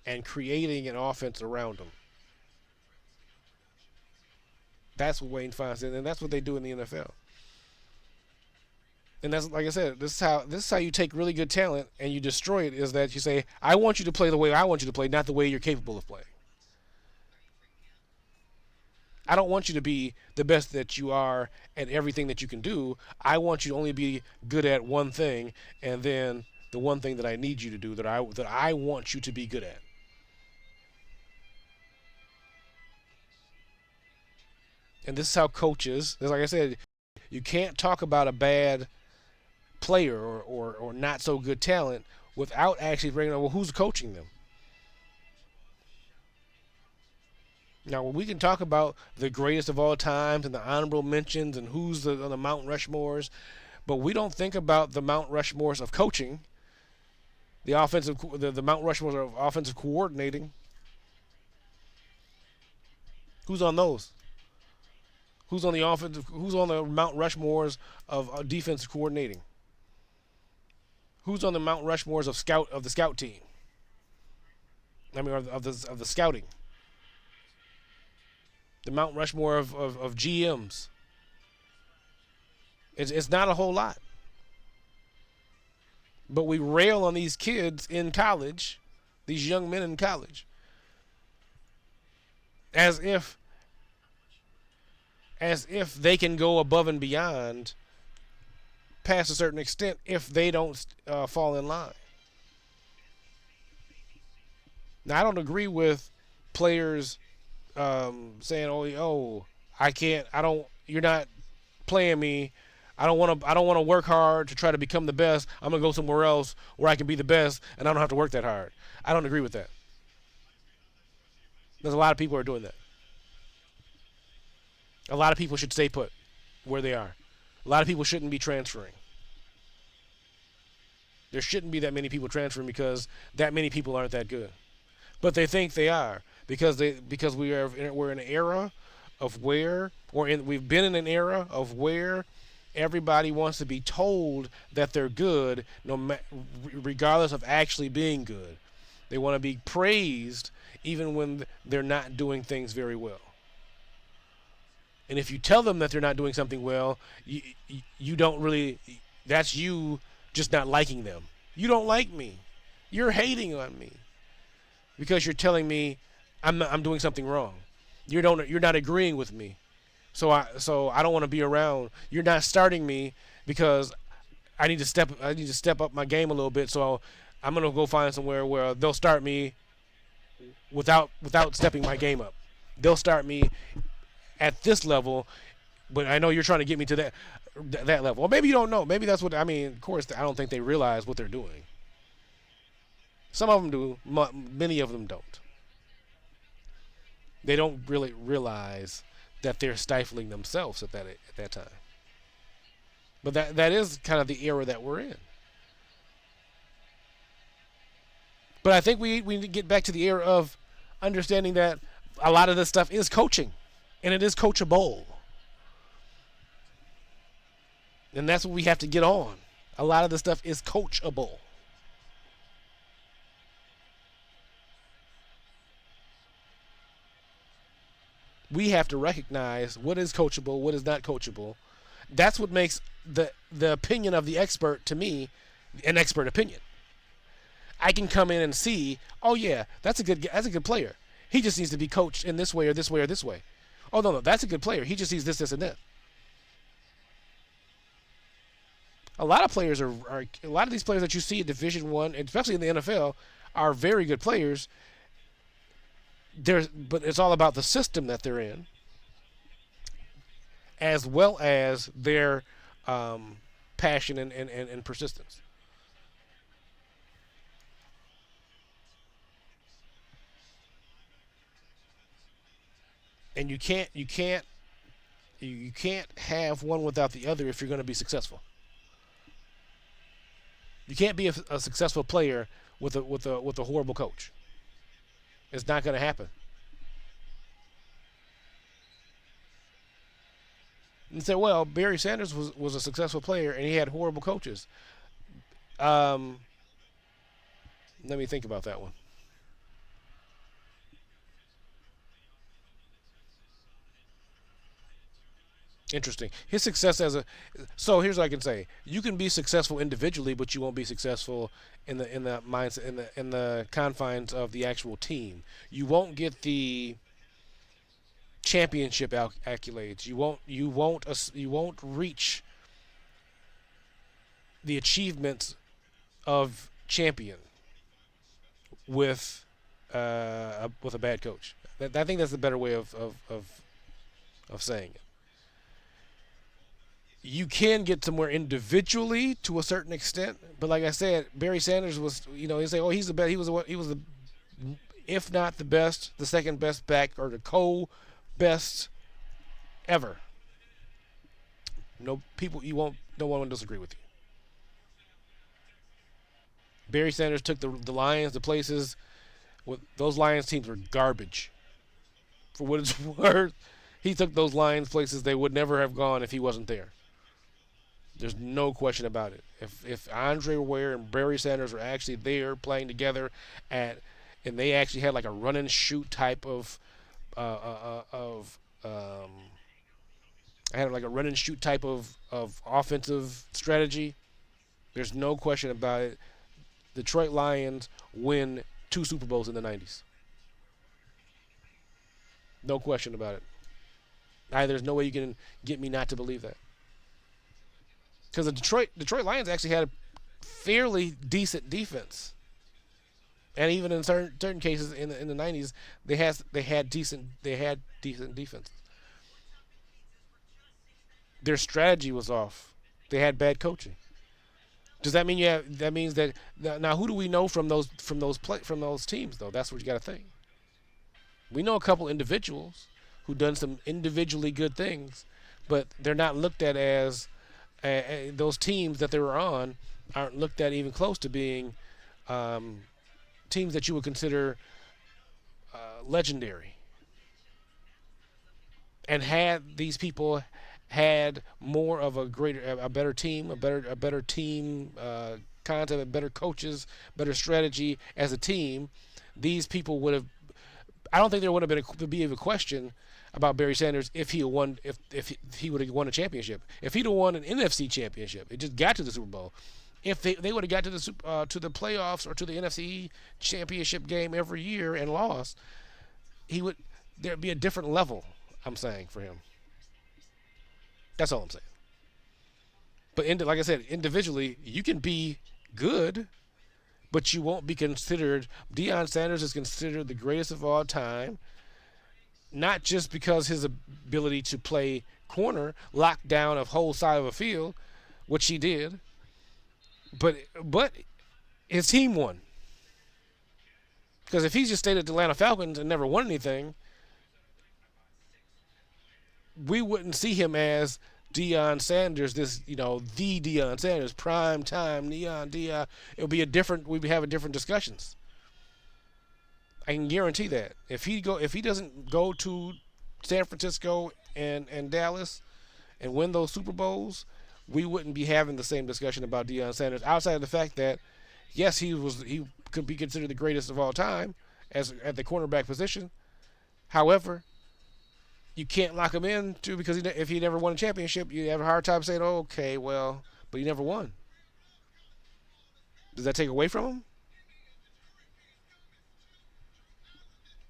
and creating an offense around him. That's what Wayne finds, and that's what they do in the NFL. And that's, like I said, this is how you take really good talent and you destroy it. Is that you say, I want you to play the way I want you to play, not the way you're capable of playing. I don't want you to be the best that you are at everything that you can do. I want you to only be good at one thing, and then the one thing that I need you to do that I want you to be good at. And this is how coaches, like I said, you can't talk about a bad player or not so good talent without actually bringing up, well, who's coaching them. Now, we can talk about the greatest of all times and the honorable mentions and who's on the Mount Rushmores, but we don't think about the Mount Rushmores of coaching, the Mount Rushmores of offensive coordinating. Who's on those? Who's on the offensive? Who's on the Mount Rushmores of defensive coordinating? Who's on the Mount Rushmores of the scout team? I mean, of the scouting. The Mount Rushmore of GMs. It's not a whole lot. But we rail on these kids in college, these young men in college, as if they can go above and beyond past a certain extent if they don't fall in line. Now, I don't agree with players saying, "Oh, I can't. I don't. You're not playing me. I don't want to. I don't want to work hard to try to become the best. I'm gonna go somewhere else where I can be the best, and I don't have to work that hard." I don't agree with that. There's a lot of people who are doing that. A lot of people should stay put where they are. A lot of people shouldn't be transferring. There shouldn't be that many people transferring because that many people aren't that good. But they think they are because we're in an era of where we've been in an era of where everybody wants to be told that they're good, regardless of actually being good. They want to be praised even when they're not doing things very well. And if you tell them that they're not doing something well, you don't really. That's you just not liking them. You don't like me. You're hating on me because you're telling me I'm doing something wrong. You're not agreeing with me. So I don't want to be around. You're not starting me because I need to step up my game a little bit. So I'm gonna go find somewhere where they'll start me without stepping my game up. They'll start me at this level, but I know you're trying to get me to that level. Or maybe you don't know. Maybe that's what I mean. Of course, I don't think they realize what they're doing. Some of them do. Many of them don't. They don't really realize that they're stifling themselves at that time. But that is kind of the era that we're in. But I think we need to get back to the era of understanding that a lot of this stuff is coaching, and it is coachable, and that's what we have to get on. A lot of this stuff is coachable. We have to recognize what is coachable, what is not coachable. That's what makes the opinion of the expert to me an expert opinion. I can come in and see, oh yeah, that's a good player. He just needs to be coached in this way or this way or this way. Oh no, that's a good player. He just needs this, and that. A lot of players are a lot of these players that you see in Division One, especially in the NFL, are very good players. But it's all about the system that they're in, as well as their passion and persistence. And you can't have one without the other if you're going to be successful. You can't be a successful player with a horrible coach. It's not going to happen. And say, well, Barry Sanders was a successful player and he had horrible coaches. Um, Let me think about that one. Interesting. His success as a so here's what I can say. You can be successful individually, but you won't be successful in the mindset in the confines of the actual team. You won't get the championship accolades. You won't reach the achievements of champion with with a bad coach. I think that's the better way of saying it. You can get somewhere individually to a certain extent, but like I said, Barry Sanders was, you say, oh, he's the best. He was the, if not the best, the second best back or the co-best ever. No people, no one will disagree with you. Barry Sanders took the Lions to places. Those Lions teams were garbage. For what it's worth, he took those Lions places they would never have gone if he wasn't there. There's no question about it. If Andre Ware and Barry Sanders were actually there playing together and they actually had like a run and shoot type of I had like a run and shoot type of offensive strategy. There's no question about it. Detroit Lions win 2 Super Bowls in the '90s. No question about it. There's no way you can get me not to believe that. Because the Detroit Lions actually had a fairly decent defense, and even in certain cases in the '90s, they had decent defense. Their strategy was off. They had bad coaching. Does that mean that means that now who do we know from those teams though? That's what you got to think. We know a couple individuals who done some individually good things, but they're not looked at as those teams that they were on aren't looked at even close to being um, teams that you would consider legendary. And had these people had more of a better team, a better team concept, better coaches, better strategy as a team, these people would have. I don't think there would have been a question. about Barry Sanders if he won if he would have won a championship. If he'd have won an NFC championship, it just got to the Super Bowl. If they would have got to the playoffs or to the NFC championship game every year and lost, he would there'd be a different level. I'm saying for him. That's all I'm saying. But like I said, individually, you can be good, but you won't be considered. Deion Sanders is considered the greatest of all time, not just because his ability to play corner, lock down a whole side of a field, which he did, but his team won. Because if he just stayed at the Atlanta Falcons and never won anything, we wouldn't see him as Deion Sanders, the Deion Sanders, prime time Deion. It would be a different. We'd be having different discussions. I can guarantee that if he doesn't go to San Francisco and Dallas and win those Super Bowls, we wouldn't be having the same discussion about Deion Sanders. Outside of the fact that yes, he could be considered the greatest of all time as at the cornerback position. However, you can't lock him in too because if he never won a championship, you have a hard time saying, oh, "Okay, well, but he never won." Does that take away from him?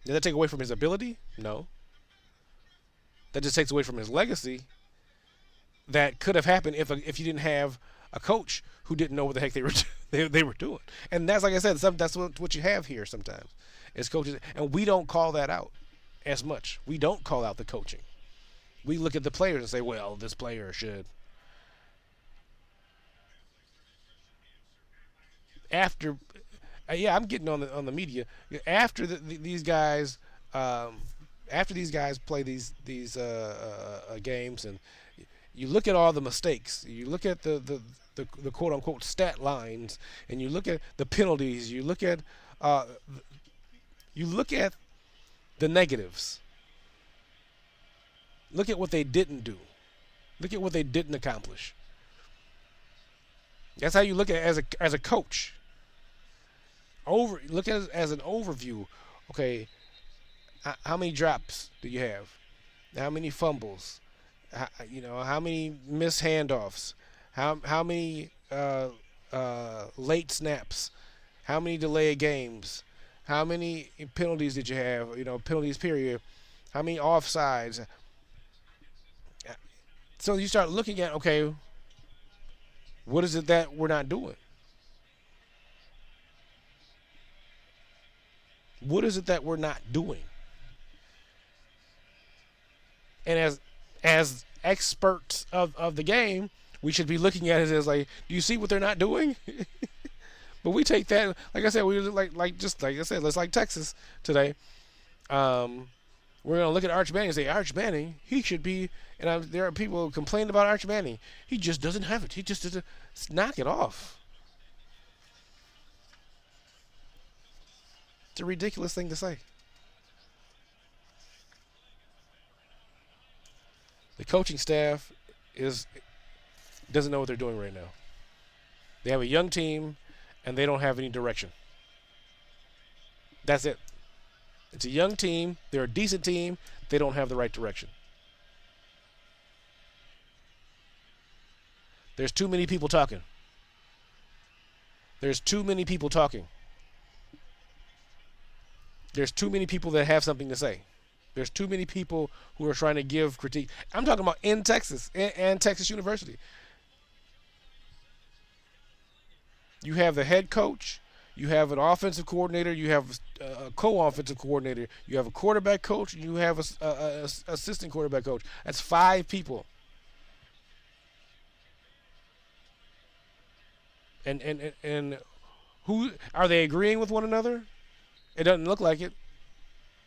Does that take away from his ability? No. That just takes away from his legacy. That could have happened if you didn't have a coach who didn't know what the heck they were they were doing. And that's like I said, that's what you have here sometimes. Is coaches, and we don't call that out as much. We don't call out the coaching. We look at the players and say, well, this player should. After, yeah, I'm getting on the media. After these guys, um, after these guys play these games, and you look at all the mistakes, you look at the quote unquote stat lines, and you look at the penalties, uh, you look at the negatives. Look at what they didn't do. Look at what they didn't accomplish. That's how you look at it as a coach. Look at it as an overview. Okay, how many drops do you have? How many fumbles? How many missed handoffs? How many late snaps? How many delay games? How many penalties did you have? Penalties period. How many offsides? So you start looking at, okay, what is it that we're not doing? What is it that we're not doing? And as experts of the game, we should be looking at it as like, do you see what they're not doing? But we take that, like I said, we just like I said, let's like Texas today. We're gonna look at Arch Manning and say, Arch Manning, he should be. And there are people who complain about Arch Manning. He just doesn't have it. He just doesn't. Knock it off. It's a ridiculous thing to say. The coaching staff doesn't know what they're doing right now. They have a young team, and they don't have any direction. That's it. It's a young team. They're a decent team. They don't have the right direction. There's too many people talking. There's too many people talking. There's too many people that have something to say. There's too many people who are trying to give critique. I'm talking about in Texas and Texas University. You have the head coach. You have an offensive coordinator. You have a co-offensive coordinator. You have a quarterback coach. And you have a assistant quarterback coach. That's 5 people. And who are they agreeing with one another? It doesn't look like it.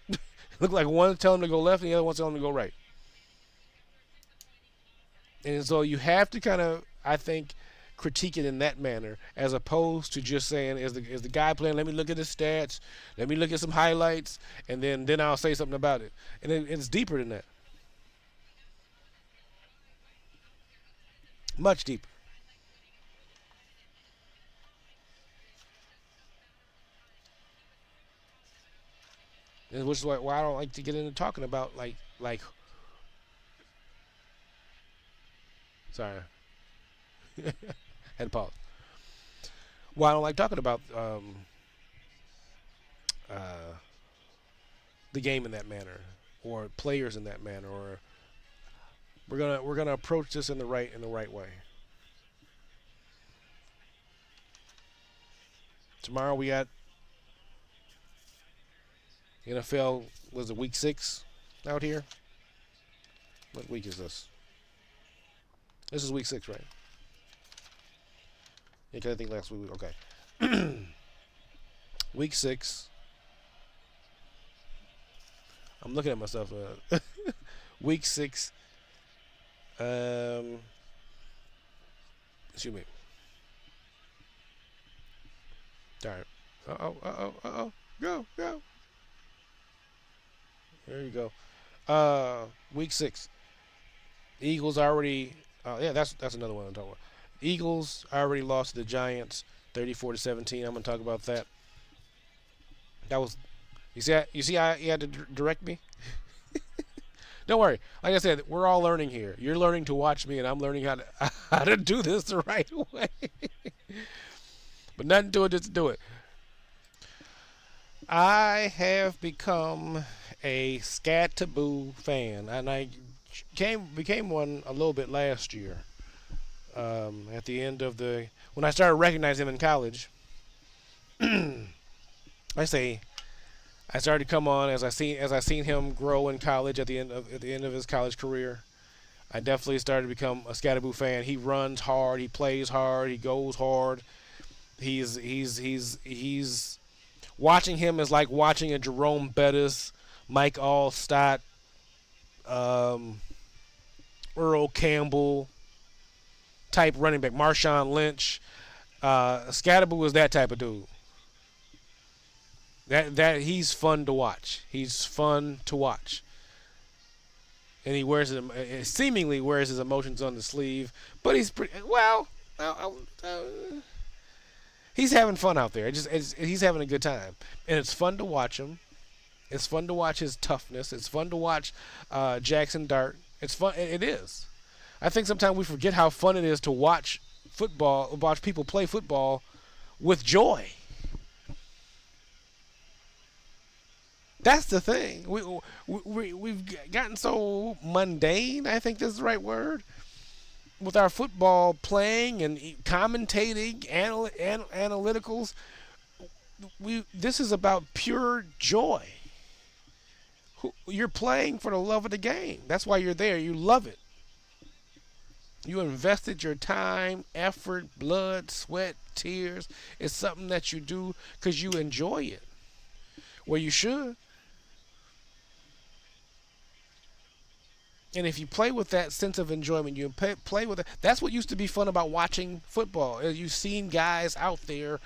It look like one's telling them to go left and the other one's telling them to go right. And so you have to kind of, I think, critique it in that manner, as opposed to just saying, is the guy playing? Let me look at his stats. Let me look at some highlights, and then I'll say something about it. And it's deeper than that. Much deeper. And which is why I don't like to get into talking about like Like, sorry, had to pause. Well, I don't like talking about uh, the game in that manner, or players in that manner, or we're gonna approach this in the right way. Tomorrow we got NFL. Was it week 6 out here? What week is this? This is week 6, right? Yeah, 'cause I think last week. Okay, week 6. I'm looking at myself. Week 6. Um, excuse me. All right. Uh oh. Uh oh. Uh oh. Go. Go. There you go. Week 6. Eagles already. Yeah, that's another one I'm talking about. Eagles already lost to the Giants, 34-17. I'm gonna talk about that. That was. You see how you had to direct me. Don't worry. Like I said, we're all learning here. You're learning to watch me, and I'm learning how to how to do this the right way. But nothing to it, just to do it. I have become a Scataboo fan, and I became one a little bit last year. At the end of the when I started recognizing him in college, I say I started to come on as I seen him grow in college at the end of his college career. I definitely started to become a Scataboo fan. He runs hard, he plays hard, he goes hard. He's watching him is like watching a Jerome Bettis, Mike Allstott, um, Earl Campbell type running back, Marshawn Lynch. Scatterboo is that type of dude. That he's fun to watch. He's fun to watch, and he seemingly wears his emotions on the sleeve. But he's pretty well. He's having fun out there. He's having a good time, and it's fun to watch him. It's fun to watch his toughness. It's fun to watch Jackson Dart. It's fun. It is. I think sometimes we forget how fun it is to watch football, watch people play football with joy. That's the thing. We've gotten so mundane. I think this is the right word with our football playing and commentating, analyticals. This is about pure joy. You're playing for the love of the game. That's why you're there. You love it. You invested your time, effort, blood, sweat, tears. It's something that you do because you enjoy it. Well, you should. And if you play with that sense of enjoyment, you play with it. That's what used to be fun about watching football. You've seen guys out there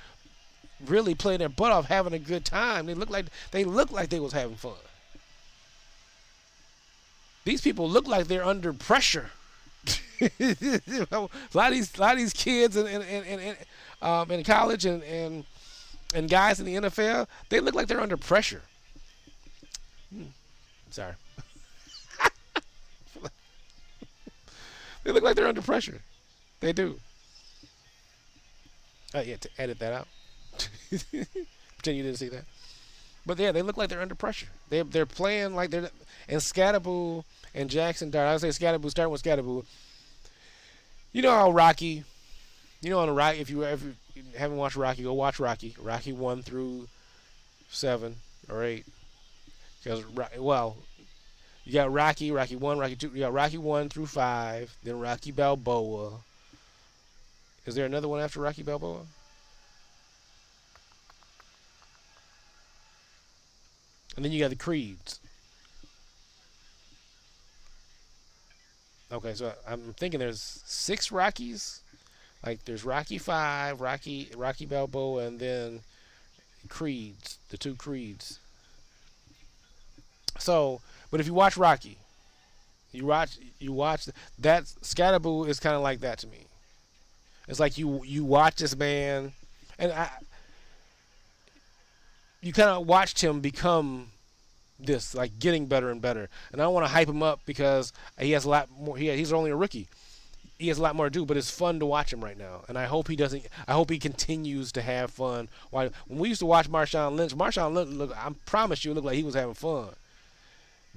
really playing their butt off, having a good time. They look like they was having fun. These people look like they're under pressure. A lot of these kids in college and guys in the NFL, they look like they're under pressure. Sorry. They look like they're under pressure. They do. Yeah, to edit that out. Pretend you didn't see that. But yeah, they look like they're under pressure. They're playing like they're and Scatterboo and Jackson Dart. I would say Scatterboo, starting with Scatterboo. You know how Rocky. You know on the Rocky. If you haven't watched Rocky, go watch Rocky. Rocky 1 through 7 or 8. Because you got Rocky 1, Rocky 2. You got Rocky 1 through 5. Then Rocky Balboa. Is there another one after Rocky Balboa? And then you got the Creeds. Okay, so I'm thinking there's 6 Rockies. Like there's Rocky 5, Rocky Balboa, and then Creeds, the 2 Creeds. So, but if you watch Rocky, you watch that Scatterboo is kind of like that to me. It's like you watch this man, and you kind of watched him become this, like getting better and better. And I don't want to hype him up because he has a lot more. He's only a rookie. He has a lot more to do, but it's fun to watch him right now. And I hope he doesn't. I hope he continues to have fun. When we used to watch Marshawn Lynch look. I promise you, it looked like he was having fun.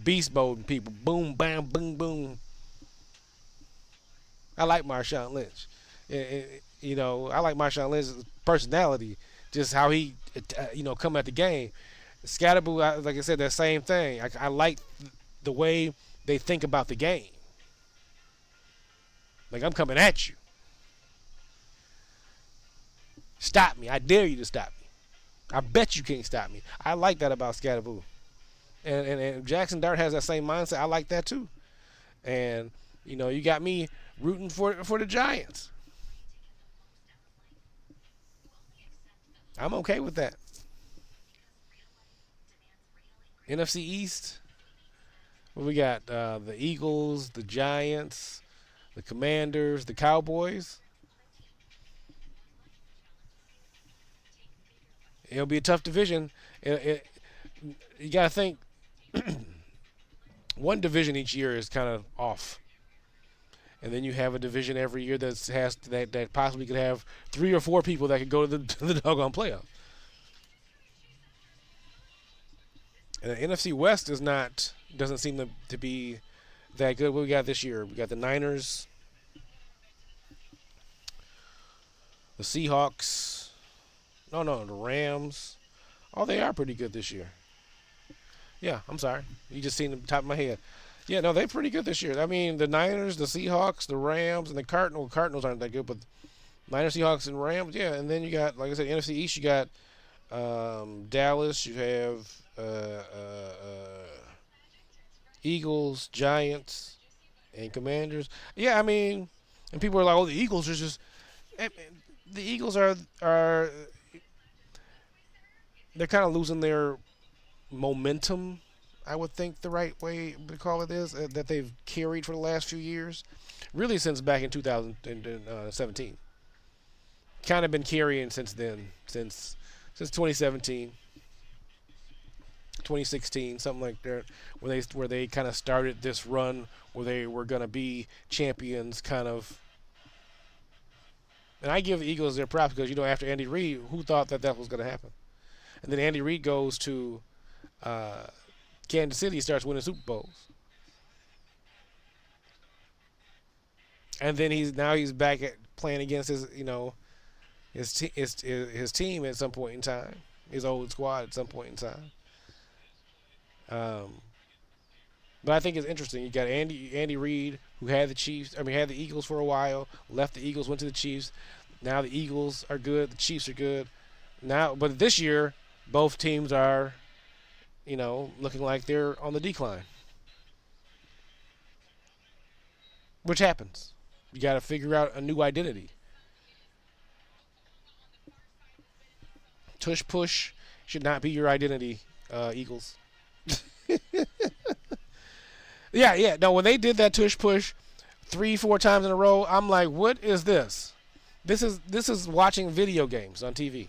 Beast mode people, boom, bam, boom, boom. I like Marshawn Lynch. I like Marshawn Lynch's personality, just how he, come at the game. Scatterboo, like I said, that same thing. I like the way they think about the game. Like, I'm coming at you. Stop me. I dare you to stop me. I bet you can't stop me. I like that about Scatterboo. And Jackson Dart has that same mindset. I like that too. And, you got me rooting for the Giants. I'm okay with that. NFC East. Well, we got the Eagles, the Giants, the Commanders, the Cowboys. It'll be a tough division. You got to think one division each year is kind of off. And then you have a division every year that possibly could have 3 or 4 people that could go to the doggone playoff. And the NFC West doesn't seem to be that good. What we got this year? We got the Niners, the Seahawks. No, the Rams. Oh, they are pretty good this year. Yeah, I'm sorry. You just seen the top of my head. Yeah, no, they're pretty good this year. I mean, the Niners, the Seahawks, the Rams, and the Cardinals. Cardinals aren't that good, but Niners, Seahawks, and Rams. Yeah, and then you got, like I said, NFC East. You got Dallas. You have Eagles, Giants, and Commanders. Yeah, I mean, and people are like, "Oh, the Eagles are just." The Eagles are they're kind of losing their momentum. I would think the right way to call it is that they've carried for the last few years, really since back in 2017. Kind of been carrying since then, since 2017, 2016, something like that, where they kind of started this run where they were going to be champions, kind of. And I give the Eagles their props because after Andy Reid, who thought that was going to happen? And then Andy Reid goes to Kansas City, starts winning Super Bowls, and then he's back at playing against his team at some point in time, his old squad at some point in time. But I think it's interesting. You got Andy Reid, who had the Chiefs. I mean, had the Eagles for a while. Left the Eagles, went to the Chiefs. Now the Eagles are good. The Chiefs are good. Now, but this year, both teams are, looking like they're on the decline. Which happens. You got to figure out a new identity. Tush push should not be your identity, Eagles. Yeah. No, when they did that tush push 3-4 times in a row, I'm like, what is this? This is watching video games on TV.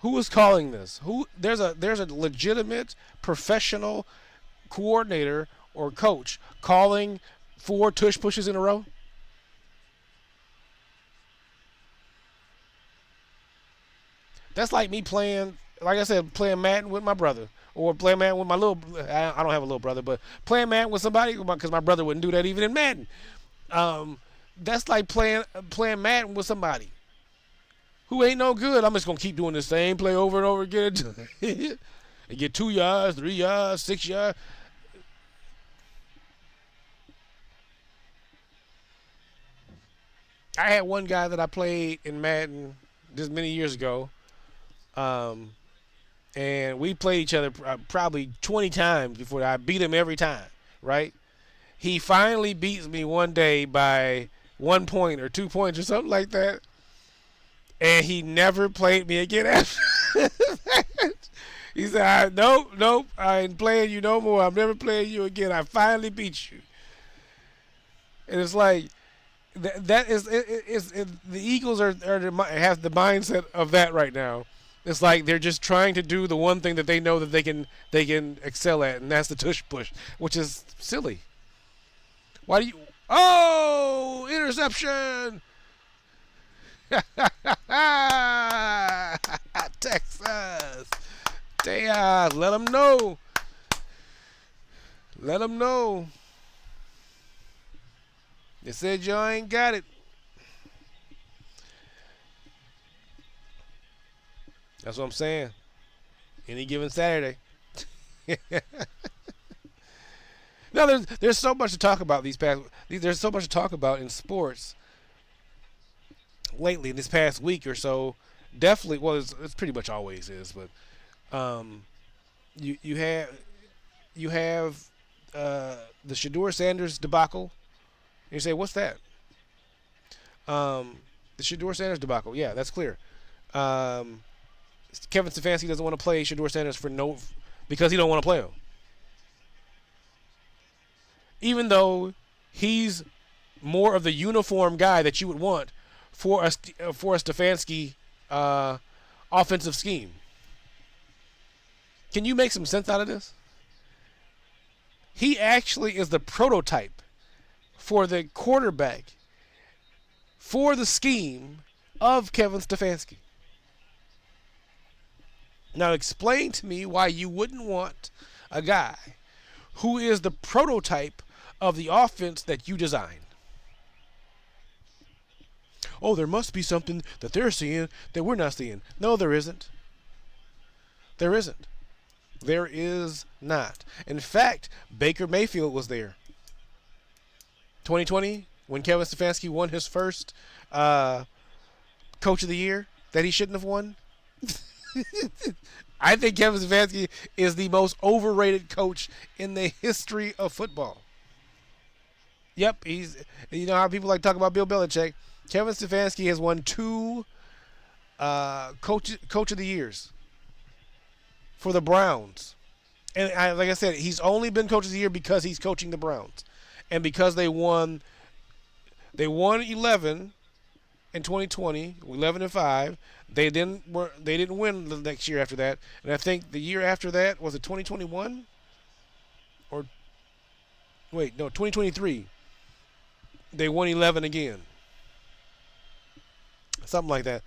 Who is calling this? There's a legitimate professional coordinator or coach calling 4 tush pushes in a row? That's like me playing, like I said, playing Madden with my brother. Or playing Madden with my I don't have a little brother, but playing Madden with somebody, because my brother wouldn't do that even in Madden. That's like playing Madden with somebody who ain't no good. I'm just going to keep doing the same play over and over again and get 2 yards, 3 yards, 6 yards. I had one guy that I played in Madden just many years ago. And we played each other probably 20 times before I beat him every time, right? He finally beats me one day by 1 point or 2 points or something like that. And he never played me again after that. He said, nope, I ain't playing you no more. I'm never playing you again. I finally beat you. And it's like, the Eagles have the mindset of that right now. It's like they're just trying to do the one thing that they know that they can excel at, and that's the tush push, which is silly. Why do you? Oh, interception! Texas, damn! Let them know. Let them know. They said y'all ain't got it. That's what I'm saying. Any given Saturday. No, there's so much to talk about these past. There's so much to talk about in sports lately. This past week or so, definitely. Well, it's pretty much always is, but um, you have the Shador Sanders debacle. And you say, what's that? The Shador Sanders debacle. Yeah, that's clear. Um, Kevin Stefanski doesn't want to play Shador Sanders because he don't want to play him, even though he's more of the uniform guy that you would want for a Stefanski uh, offensive scheme. Can you make some sense out of this? He actually is the prototype for the quarterback for the scheme of Kevin Stefanski. Now explain to me why you wouldn't want a guy who is the prototype of the offense that you designed. Oh, there must be something that they're seeing that we're not seeing. No, there isn't. There isn't. There is not. In fact, Baker Mayfield was there. 2020, when Kevin Stefanski won his first Coach of the Year that he shouldn't have won. I think Kevin Stefanski is the most overrated coach in the history of football. Yep, you know how people like to talk about Bill Belichick. Kevin Stefanski has won two Coach of the Years for the Browns. And like I said, he's only been Coach of the Year because he's coaching the Browns. And because they won 11 in 2020, 11-5. They didn't win the next year after that. And I think the year after that, was it 2021? Or wait, no, 2023. They won 11 again. Something like that.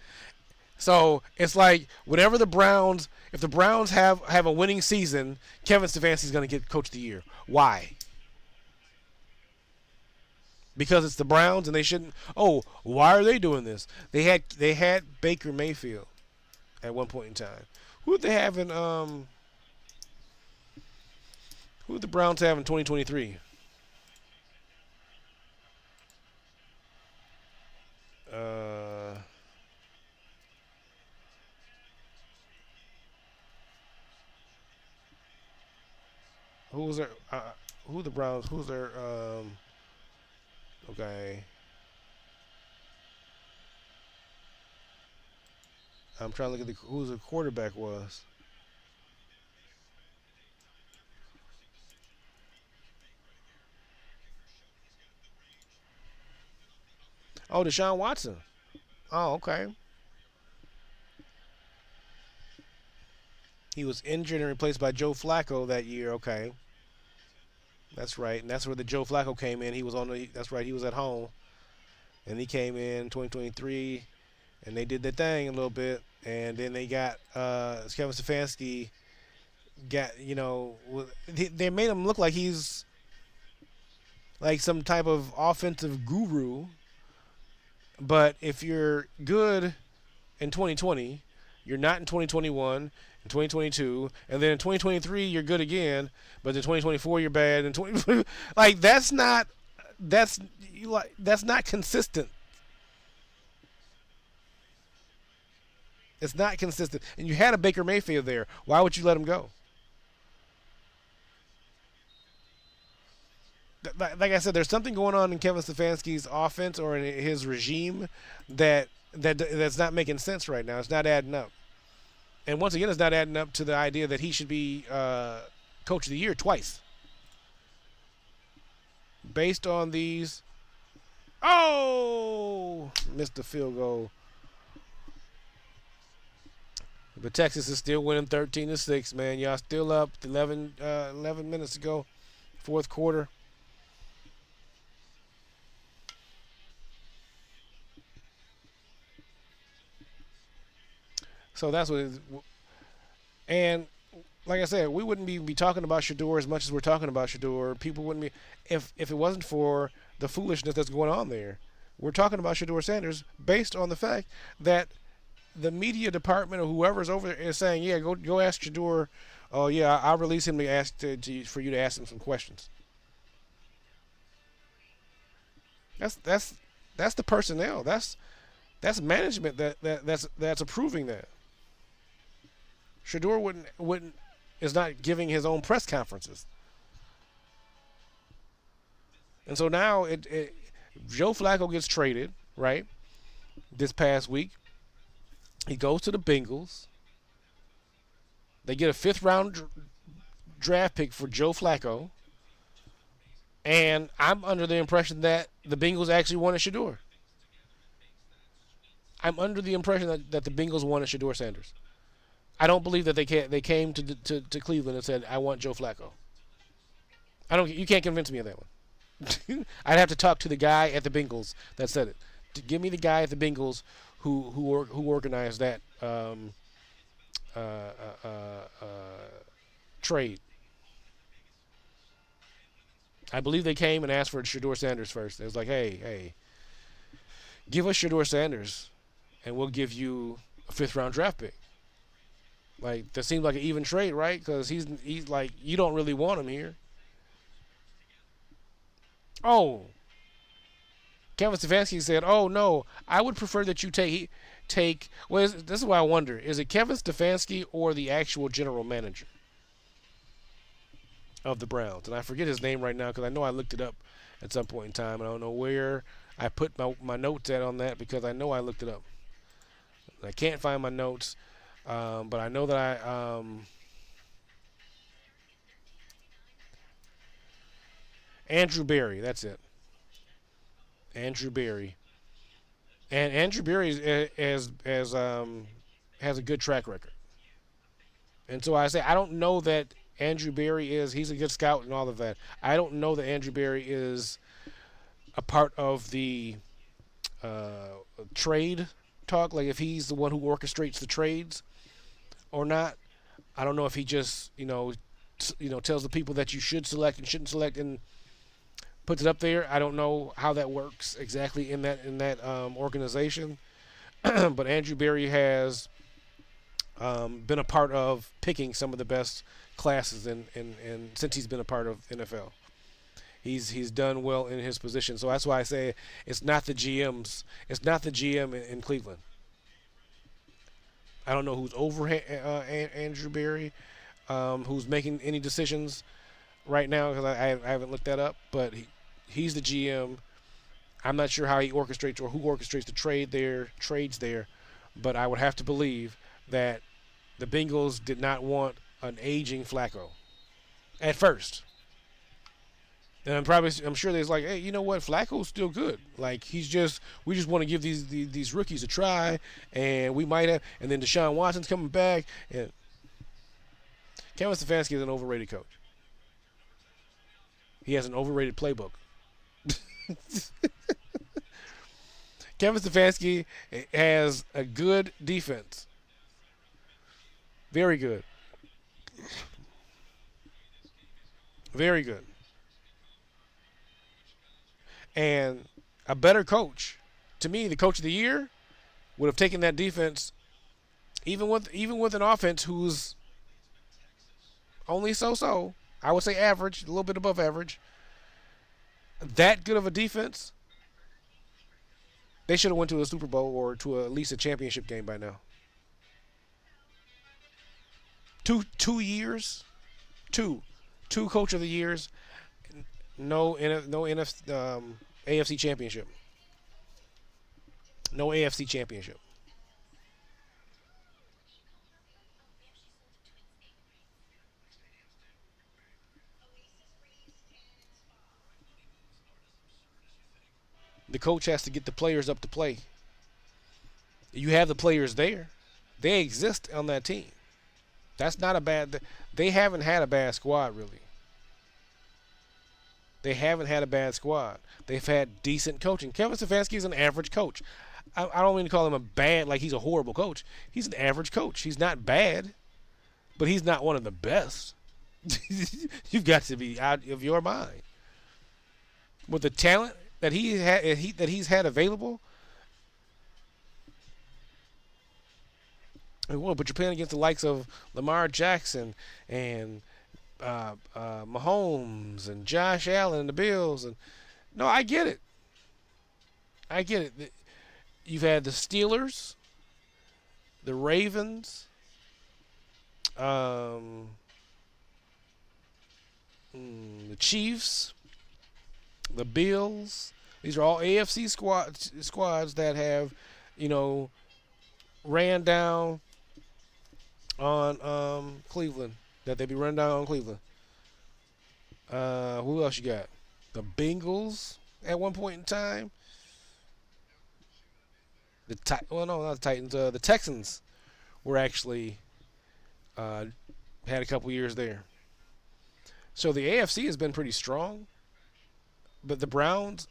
So it's like whenever if the Browns have a winning season, Kevin Stefanski's going to get Coach of the Year. Why? Because it's the Browns and they shouldn't. Oh, why are they doing this? They had Baker Mayfield at one point in time. Who did they have in Who did the Browns have in 2023? Who was their? Who the Browns? Who's their? Okay. I'm trying to look at who the quarterback was. Oh, Deshaun Watson. Oh, okay. He was injured and replaced by Joe Flacco that year. Okay, that's right, and that's where the Joe Flacco came in. He was on the. That's right. He was at home, and he came in 2023, and they did their thing a little bit, and then they got Kevin Stefanski. They made him look like he's like some type of offensive guru. But if you're good in 2020, you're not in 2021, in 2022, and then in 2023 you're good again, but in 2024 you're bad, and 20 like that's not consistent. It's not consistent. And you had a Baker Mayfield there. Why would you let him go? Like I said, there's something going on in Kevin Stefanski's offense or in his regime that's not making sense right now. It's not adding up. And once again, it's not adding up to the idea that he should be Coach of the Year twice. Based on these. Oh! Missed the field goal. But Texas is still winning 13-6, man. Y'all still up 11 minutes ago, fourth quarter. So that's what it is. And like I said, we wouldn't be talking about Shador as much as we're talking about Shador. People wouldn't be if it wasn't for the foolishness that's going on there. We're talking about Shador Sanders based on the fact that the media department or whoever's over there is saying, yeah, go ask Shador. Oh yeah, I'll release him to ask for you to ask him some questions. That's that's that's the personnel. That's management that's approving that. Shador wouldn't is not giving his own press conferences, and so now Joe Flacco gets traded right this past week. He goes to the Bengals. They get a fifth round draft pick for Joe Flacco, and I'm under the impression that the Bengals actually wanted Shador. I'm under the impression that the Bengals wanted Shador Sanders. I don't believe that they came to Cleveland and said I want Joe Flacco. I don't. You can't convince me of that one. I'd have to talk to the guy at the Bengals that said it. To give me the guy at the Bengals who organized that uh, uh, uh, trade. I believe they came and asked for Shador Sanders first. It was like, hey, give us Shador Sanders, and we'll give you a fifth round draft pick. Like that seems like an even trade, right? Because he's like you don't really want him here. Oh, Kevin Stefanski said, "Oh no, I would prefer that you take." Well, this is why I wonder: is it Kevin Stefanski or the actual general manager of the Browns? And I forget his name right now because I know I looked it up at some point in time. And I don't know where I put my notes at on that because I know I looked it up. I can't find my notes, but I know that Andrew Berry. That's it. Andrew Berry. And Andrew Berry has a good track record. And so I say I don't know that Andrew Berry is he's a good scout and all of that. I don't know that Andrew Berry is a part of the trade talk. Like if he's the one who orchestrates the trades or not. I don't know if he just tells the people that you should select and shouldn't select and puts it up there. I don't know how that works exactly in that organization. But Andrew Berry has been a part of picking some of the best classes in since he's been a part of NFL. He's done well in his position, so that's why I say it's not the GM's. It's not the GM in Cleveland. I don't know who's over Andrew Berry, who's making any decisions right now because I haven't looked that up. But he's the GM. I'm not sure how he orchestrates or who orchestrates the trades there, but I would have to believe that the Bengals did not want an aging Flacco at first. And I'm sure there's like, hey, you know what? Flacco's still good. Like we just want to give these rookies a try, and we might have. And then Deshaun Watson's coming back, and Kevin Stefanski is an overrated coach. He has an overrated playbook. Kevin Stefanski has a good defense, very good, very good, and a better coach. To me, the coach of the year would have taken that defense, even with an offense who's only so. I would say average, a little bit above average. That good of a defense, they should have went to a Super Bowl or to at least a championship game by now. Two years, two two coach of the years, no AFC championship, no AFC championship. The coach has to get the players up to play. You have the players there. They exist on that team. That's not a bad. They haven't had a bad squad really. They haven't had a bad squad. They've had decent coaching. Kevin Stefanski is an average coach. I don't mean to call him a bad, like he's a horrible coach. He's an average coach. He's not bad, but he's not one of the best. You've got to be out of your mind with the talent that that he's had available. Well, but you're playing against the likes of Lamar Jackson and Mahomes and Josh Allen and the Bills. And no, I get it. I get it. You've had the Steelers, the Ravens, um, the Chiefs, the Bills. These are all AFC squads that have, you know, ran down on Cleveland. That they be running down on Cleveland. Who else you got? The Bengals at one point in time. Well, no, not the Titans. The Texans were actually had a couple years there. So the AFC has been pretty strong, but the Browns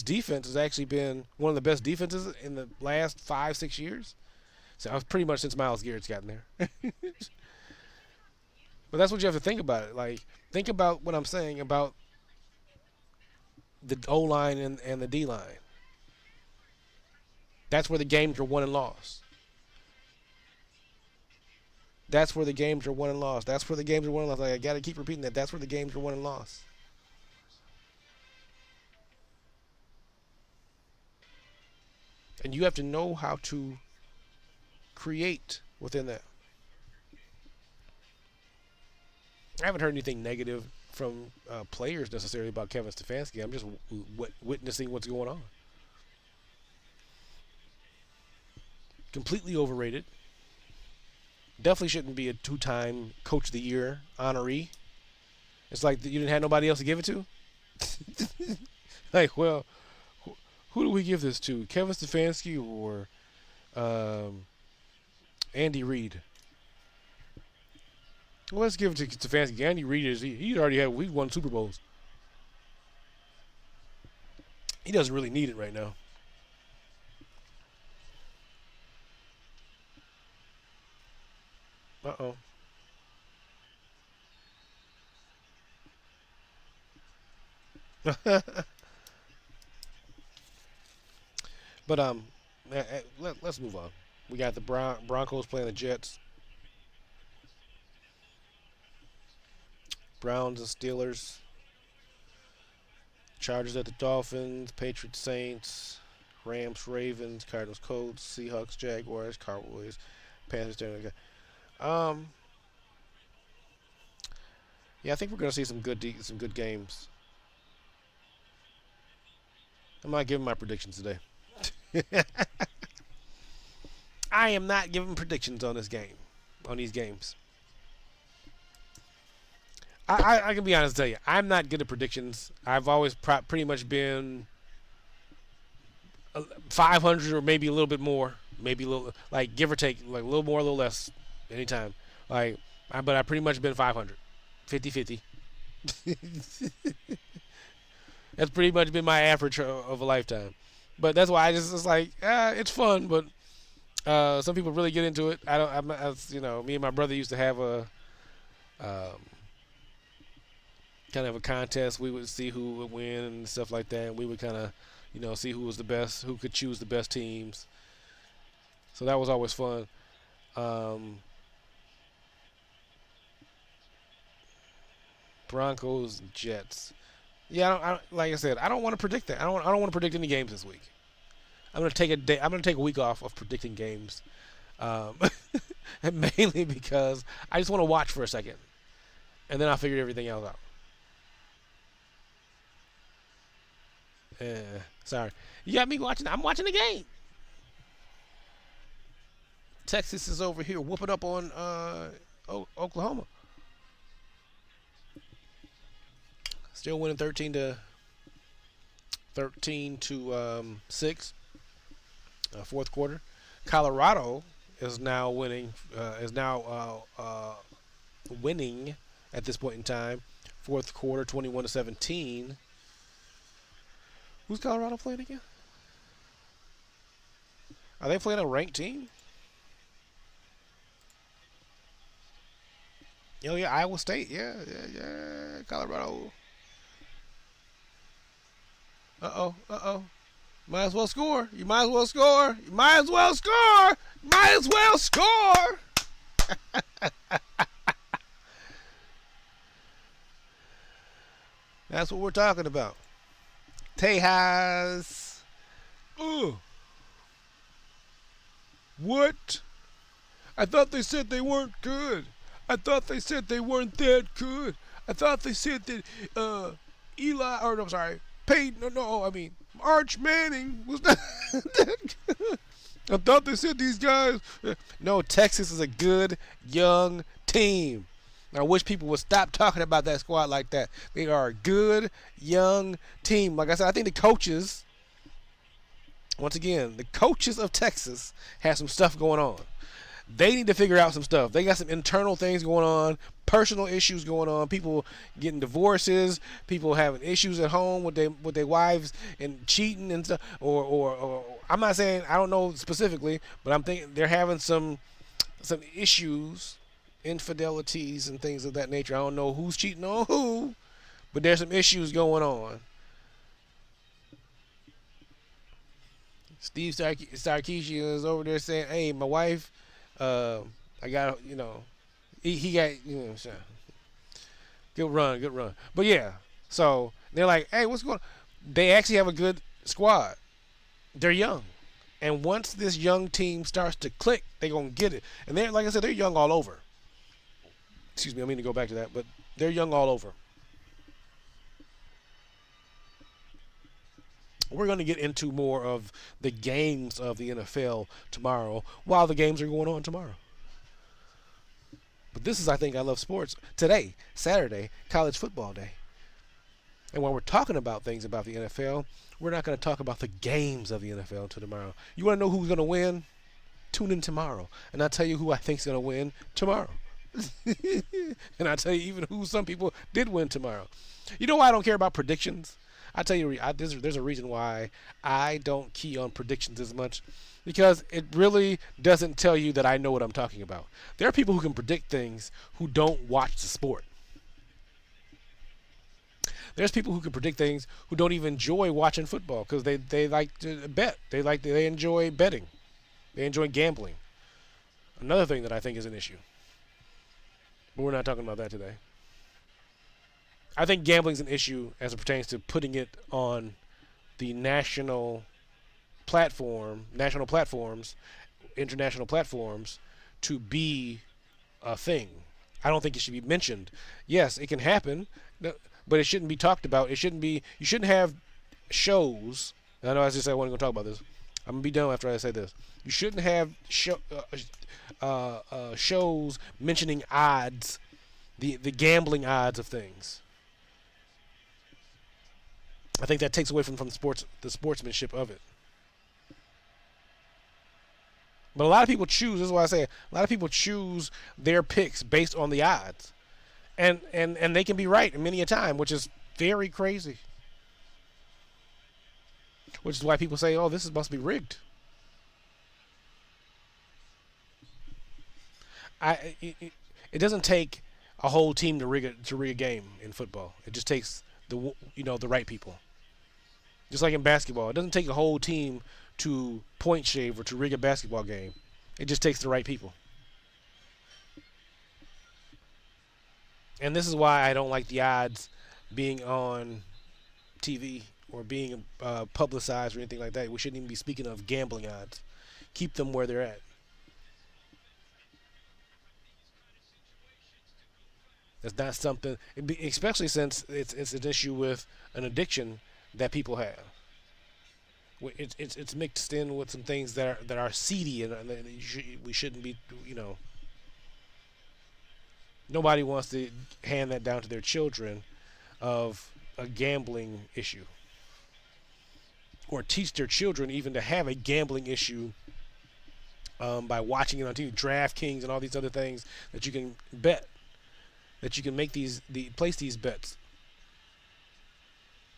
defense has actually been one of the best defenses in the last 5-6 years. So I was pretty much since Myles Garrett's gotten there. But that's what you have to think about it. Like, think about what I'm saying about the O line and the D line. That's where the games are won and lost. That's where the games are won and lost. That's where the games are won and lost. Like, I got to keep repeating that. That's where the games are won and lost. And you have to know how to create within that. I haven't heard anything negative from players necessarily about Kevin Stefanski. I'm just witnessing what's going on. Completely overrated. Definitely shouldn't be a two-time Coach of the Year honoree. It's like you didn't have nobody else to give it to. Like, well, who do we give this to? Kevin Stefanski or Andy Reid? Well, let's give it to Stefanski. Andy Reid he already had we won Super Bowls. He doesn't really need it right now. Uh-oh. But let's move on. We got the Broncos playing the Jets. Browns and Steelers. Chargers at the Dolphins. Patriots Saints. Rams Ravens. Cardinals Colts. Seahawks Jaguars. Cowboys. Panthers. Yeah, I think we're gonna see some good games. I'm not giving my predictions today. I am not giving predictions on this game, on these games. I can be honest and tell you, I'm not good at predictions. I've always pretty much been 500 or maybe a little bit more, maybe a little, like give or take, like a little more, a little less, anytime. Like, but I've pretty much been 500, 50-50. That's pretty much been my average of a lifetime. But that's why it's like, it's fun, but some people really get into it. I don't. Me and my brother used to have a um, kind of a contest. We would see who would win and stuff like that. And we would kind of, see who was the best, who could choose the best teams. So that was always fun. Um, Broncos, Jets. Yeah, like I said, I don't want to predict that. I don't want to predict any games this week. I'm gonna take a day. I'm gonna take a week off of predicting games, and mainly because I just want to watch for a second, and then I'll figure everything else out. Sorry, you got me watching. I'm watching the game. Texas is over here whooping up on Oklahoma. Still winning 13 to 6. Fourth quarter. Colorado is now winning. Is now winning at this point in time. Fourth quarter, 21-17. Who's Colorado playing again? Are they playing a ranked team? Oh yeah, Iowa State. Yeah, yeah, yeah. Colorado. Uh oh. Might as well score. You might as well score. You might as well score. You might as well score. That's what we're talking about. Tejas. Oh, what? I thought they said they weren't good. I thought they said they weren't that good. I thought they said that Eli, or no, I'm sorry, Peyton, no, I mean, Arch Manning was not that good. I thought they said these guys. No, Texas is a good young team. I wish people would stop talking about that squad like that. They are a good young team. Like I said, I think the coaches, once again, the coaches of Texas have some stuff going on. They need to figure out some stuff. They got some internal things going on, personal issues going on. People getting divorces, people having issues at home with their wives and cheating and stuff. Or I'm not saying, I don't know specifically, but I'm thinking they're having some issues, infidelities and things of that nature. I don't know who's cheating on who, but there's some issues going on. Steve Sarkisian is over there saying, "Hey, my wife, uh, I got, he got, good run, good run." But yeah, so they're like, "Hey, what's going on?" They actually have a good squad. They're young, and once this young team starts to click, they're gonna get it. And they're, like I said, they're young all over. Excuse me, I mean to go back to that, but they're young all over. We're going to get into more of the games of the NFL tomorrow while the games are going on tomorrow. But this is, I think, I Love Sports. Today, Saturday, college football day. And while we're talking about things about the NFL, we're not going to talk about the games of the NFL until tomorrow. You want to know who's going to win? Tune in tomorrow. And I'll tell you who I think is going to win tomorrow. And I'll tell you even who some people did win tomorrow. You know why I don't care about predictions? I tell you, there's a reason why I don't key on predictions as much, because it really doesn't tell you that I know what I'm talking about. There are people who can predict things who don't watch the sport. There's people who can predict things who don't even enjoy watching football because they like to bet. They enjoy betting. They enjoy gambling. Another thing that I think is an issue. But we're not talking about that today. I think gambling's an issue as it pertains to putting it on the national platforms, international platforms, to be a thing. I don't think it should be mentioned. Yes, it can happen, but it shouldn't be talked about. It shouldn't be. You shouldn't have shows. I know I just said I wasn't going to talk about this. I'm gonna be done after I say this. You shouldn't have shows mentioning odds, the gambling odds of things. I think that takes away from the sportsmanship of it. But a lot of people choose. This is why I say a lot of people choose their picks based on the odds, and they can be right many a time, which is very crazy. Which is why people say, "Oh, must be rigged." It doesn't take a whole team to rig a game in football. It just takes the right people. Just like in basketball, it doesn't take a whole team to point shave or to rig a basketball game. It just takes the right people. And this is why I don't like the odds being on TV or being publicized or anything like that. We shouldn't even be speaking of gambling odds. Keep them where they're at. It's not something, especially since it's an issue with an addiction that people have. It's mixed in with some things that are seedy, and we shouldn't be. Nobody wants to hand that down to their children of a gambling issue, or teach their children even to have a gambling issue by watching it on TV, DraftKings and all these other things that you can bet, that you can make place these bets.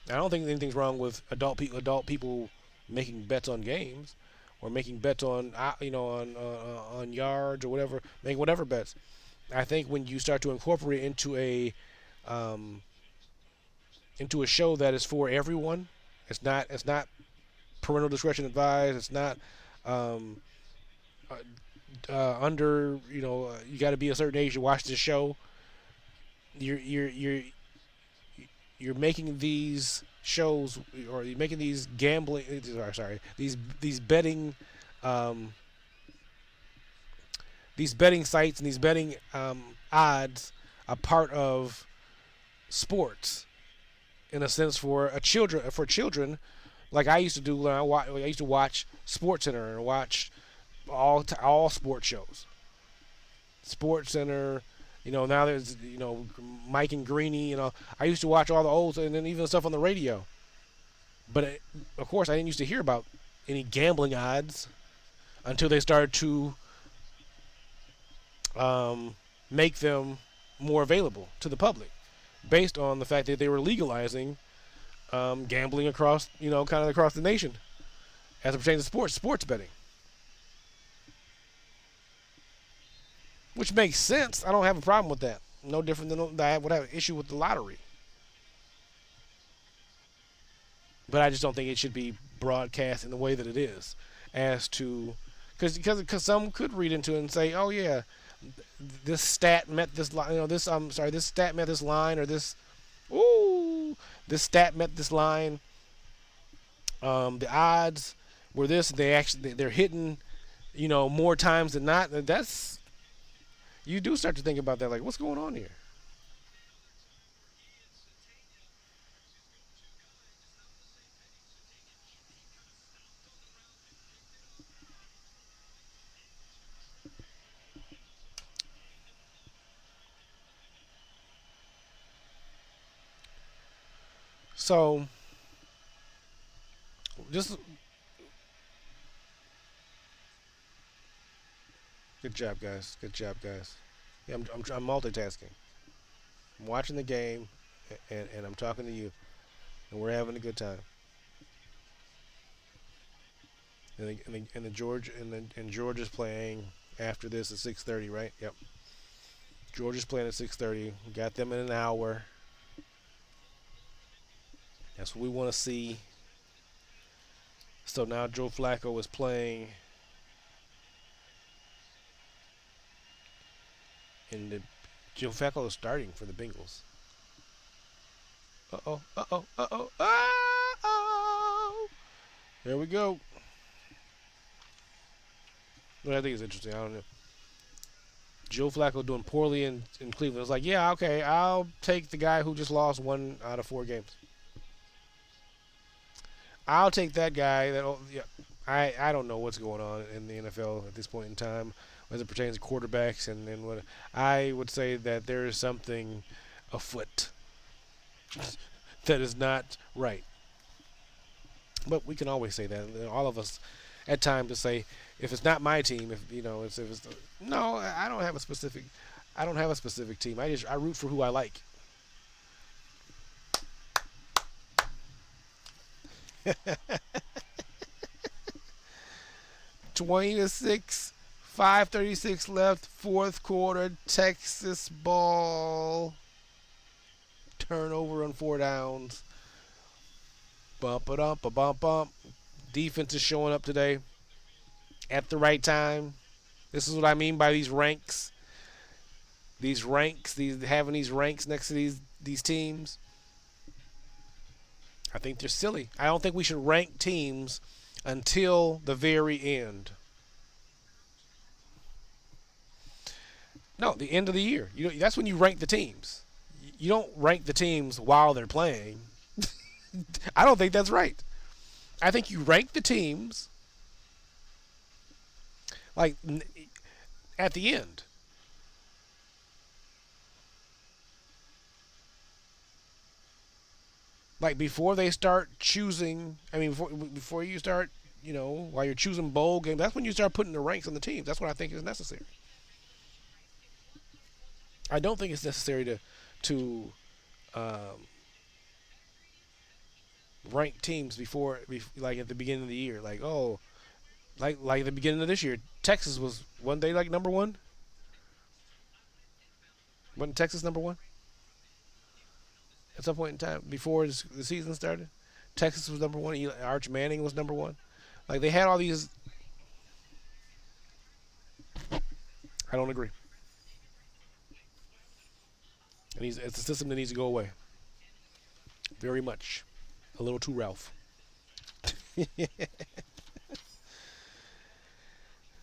I don't think anything's wrong with adult people making bets on games or making bets on on yards or whatever, make whatever bets. I think when you start to incorporate um, into a show that is for everyone, it's not parental discretion advised. It's not um, under you got to be a certain age to watch this show. You're making these shows, or you're making these gambling, sorry, these betting um, these betting sites and these betting odds a part of sports in a sense for children, like I used to do when I used to watch Sports Center and watch all sports shows. Sports Center, now there's Mike and Greeny. I used to watch all the old and then even stuff on the radio. But of course, I didn't used to hear about any gambling odds until they started to make them more available to the public, based on the fact that they were legalizing gambling across, kind of across the nation as it pertains to sports betting, which makes sense. I don't have a problem with that. No different than I would have an issue with the lottery. But I just don't think it should be broadcast in the way that it is, as to because some could read into it and say, oh yeah, this stat met this line, this this stat met this line, or this stat met this line. The odds were this. They're hitting, more times than not. That's you do start to think about that, like what's going on here. So just good job, guys. Good job, guys. Yeah, I'm multitasking. I'm watching the game, and I'm talking to you, and we're having a good time. And the George and Georgia's playing after this at 6:30, right? Yep. Georgia's playing at 6:30. We got them in an hour. That's what we want to see. So now Joe Flacco is playing in the. Joe Flacco is starting for the Bengals. Uh oh. Uh oh. Uh oh. Uh oh. There we go. Well, I think it's interesting. I don't know. Joe Flacco doing poorly in Cleveland. It's like, yeah, okay, I'll take the guy who just lost 1 out of 4 games. I'll take that guy. Yeah, I don't know what's going on in the NFL at this point in time as it pertains to quarterbacks and what I would say that there is something afoot that is not right. But we can always say that. All of us at times to say, if it's not my team, if it's no, I don't have a specific. I don't have a specific team. I root for who I like. 20-6, 5:36 left, fourth quarter. Texas ball. Turnover on 4 downs. Bump it up, a bump bump. Defense is showing up today at the right time. This is what I mean by these ranks. These ranks, these having these ranks next to these teams. I think they're silly. I don't think we should rank teams until the very end. No, the end of the year. That's when you rank the teams. You don't rank the teams while they're playing. I don't think that's right. I think you rank the teams like at the end. Like before they start choosing. I mean, before you start, while you're choosing bowl games, that's when you start putting the ranks on the teams. That's what I think is necessary. I don't think it's necessary to um, rank teams like at the beginning of the year. Like, oh, like at the beginning of this year, Texas was one day like number one. Wasn't Texas number one at some point in time before the season started? Texas was number one. Arch Manning was number one. Like they had all these. I don't agree. It's a system that needs to go away. Very much. A little too Ralph.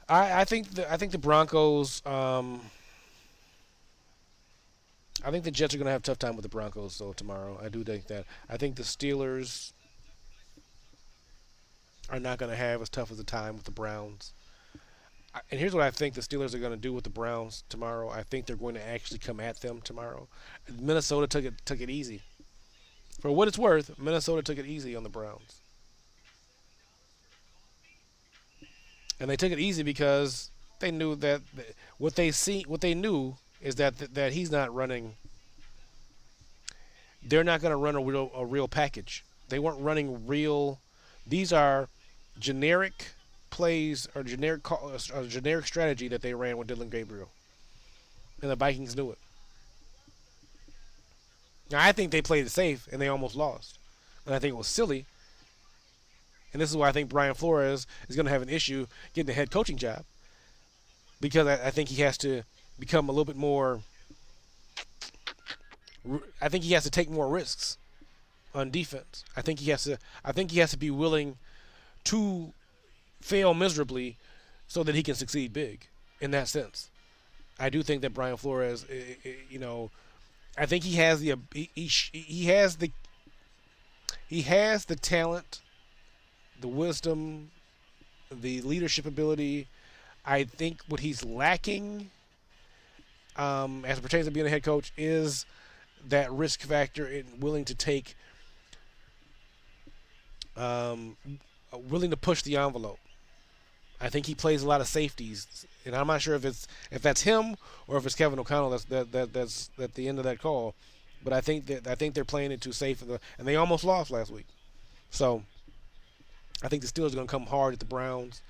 I think the Broncos. I think the Jets are going to have a tough time with the Broncos though tomorrow. I do think that. I think the Steelers are not going to have as tough as a time with the Browns. And here's what I think the Steelers are going to do with the Browns tomorrow. I think they're going to actually come at them tomorrow. Minnesota took it easy. For what it's worth, Minnesota took it easy on the Browns, and they took it easy because they knew that what they knew is that he's not running. They're not going to run a real package. They weren't running real. These are generic plays or generic strategy that they ran with Dylan Gabriel, and the Vikings knew it. Now I think they played it safe and they almost lost, and I think it was silly. And this is why I think Brian Flores is going to have an issue getting a head coaching job because I think he has to become a little bit more. I think he has to take more risks on defense. I think he has to. I think he has to be willing to fail miserably so that he can succeed big. In that sense, I do think that Brian Flores, I think he has the talent, the wisdom, the leadership ability. I think what he's lacking, as it pertains to being a head coach, is that risk factor in um, willing to push the envelope. I think he plays a lot of safeties, and I'm not sure if that's him or if it's Kevin O'Connell that's at the end of that call. But I think they're playing it too safe, and they almost lost last week. So I think the Steelers are going to come hard at the Browns